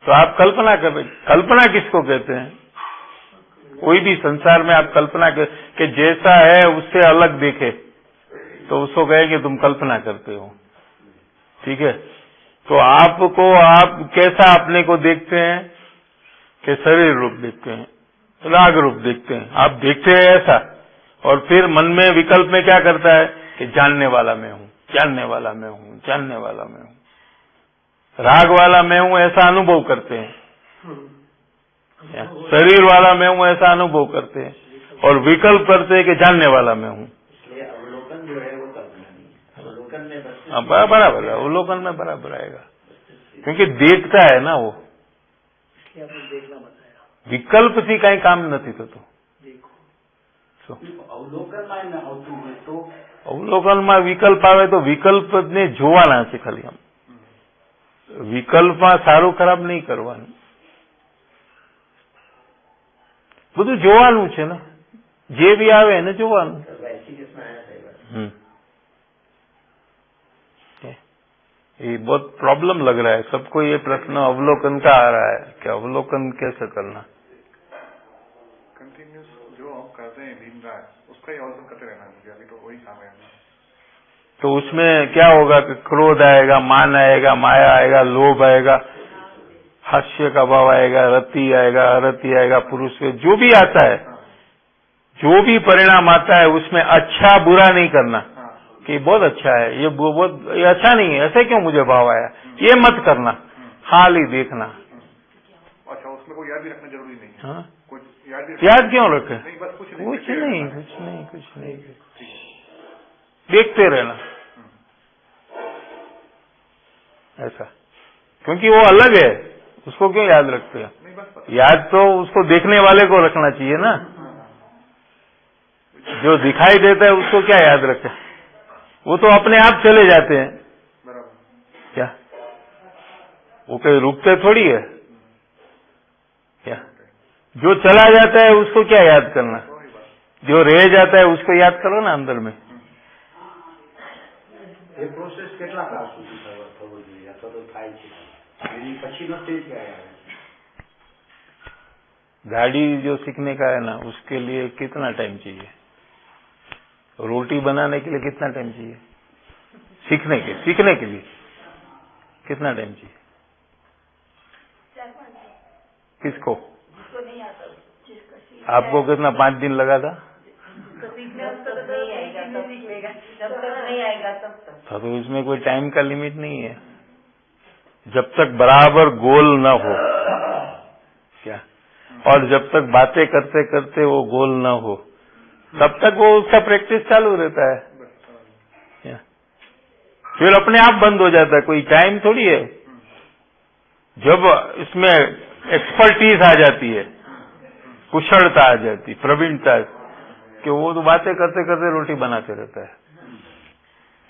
तो आप कल्पना कर रहे। कल्पना किसको कहते हैं? कोई भी संसार में आप कल्पना के जैसा है उससे अलग देखे तो उसको कहेंगे तुम कल्पना करते हो। ठीक है, तो आपको आप कैसा अपने को देखते हैं कि शरीर रूप देखते हैं, राग रूप देखते हैं, आप देखते हैं ऐसा। और फिर मन में विकल्प में क्या करता है कि जानने वाला मैं हूं, जानने वाला मैं हूं, जानने वाला मैं हूं। राग वाला मैं हूं ऐसा अनुभव करते हैं, शरीर वाला मैं हूं ऐसा अनुभव करते हैं, और विकल्प करते हैं कि जानने वाला मैं हूं। इसलिए अवलोकन जो है वो कल्पना नहीं है, अवलोकन में बस बराबर है, अवलोकन में बराबर आएगा, क्योंकि देखता है ना वो, इसलिए आपने देखना बताया, विकल्प थी कहीं काम नहीं थતું। અવલોકનમાં ન આવતું હોય તો અવલોકનમાં વિકલ્પ આવે તો વિકલ્પને જોવાના છે ખાલી, આમ વિકલ્પમાં સારું ખરાબ નહીં કરવાનું, બધું જોવાનું છે ને, જે બી આવે એને જોવાનું। वैसी किसमें आया था ये बहुत प्रॉब्लम लग रहा है सबको, ये प्रश्न अवलोकन का आ रहा है कि अवलोकन कैसे करना। कंटिन्यूस जो हम करते हैं दिन रात उसका ही अवलोकन करते रहना मुझे, अभी तो वही काम है। तो उसमें क्या होगा कि क्रोध आएगा, मान आएगा, माया आएगा, लोभ आएगा, हास्य का भाव आएगा, रति आएगा, अरति आएगा, पुरुष के जो भी आता है, जो भी परिणाम आता है उसमें अच्छा बुरा नहीं करना कि बहुत अच्छा है, ये अच्छा नहीं है, ऐसे क्यों मुझे भाव आया, ये मत करना, खाली देखना। अच्छा, उसमें कोई याद भी रखना जरूरी नहीं है। हाँ? कुछ याद क्यों रखे? नहीं, बस कुछ नहीं, देखते रहना ऐसा, क्योंकि वो अलग है, उसको क्यों याद रखते हैं? याद तो उसको देखने वाले को रखना चाहिए ना, जो दिखाई देता है उसको क्या याद रखे, वो तो अपने आप चले जाते हैं। क्या वो कहीं रुकते थोड़ी है क्या? जो चला जाता है उसको क्या याद करना, जो रह जाता है उसको याद करो ना अंदर में। ये प्रोसेस કેટલા કાળ સુધી થવો જોઈએ અથવા તો થાય છે, એની પછીનો સ્ટેજ क्या है? गाड़ी जो सीखने का है ना, उसके लिए कितना टाइम चाहिए? रोटी बनाने के लिए कितना टाइम चाहिए? सीखने के लिए कितना टाइम चाहिए? किसको? नहीं आता, आपको कितना 5 दिन लगा था? जब तक नहीं आएगा तब तक। तो इसमें कोई टाइम का लिमिट नहीं है, जब तक बराबर गोल न हो क्या, और जब तक बातें करते करते वो गोल न हो तब तक वो उसका प्रैक्टिस चालू रहता है क्या? फिर अपने आप बंद हो जाता है, कोई टाइम थोड़ी है। जब इसमें एक्सपर्टीज आ जाती है, कुशलता आ जाती, प्रवीणता, कि वो तो बातें करते करते रोटी बनाते रहता है,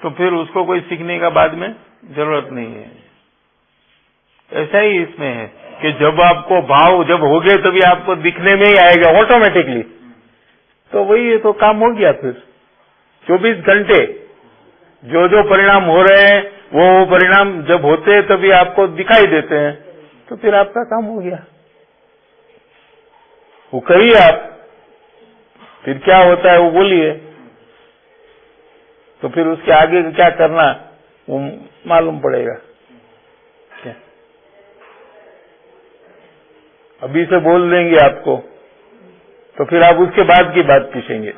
तो फिर उसको कोई सीखने का बाद में जरूरत नहीं है। ऐसा ही इसमें है कि जब आपको भाव जब हो गए तभी आपको दिखने में ही आएगा ऑटोमेटिकली, तो वही तो काम हो गया। फिर 24 घंटे जो जो परिणाम हो रहे हैं वो परिणाम जब होते हैं तभी आपको दिखाई देते हैं, तो फिर आपका काम हो गया। वो करिए आप, फिर क्या होता है वो बोलिए, तो फिर उसके आगे क्या करना वो मालूम पड़ेगा। क्या अभी से बोल देंगे आपको, तो फिर आप उसके बाद की बात पूछेंगे।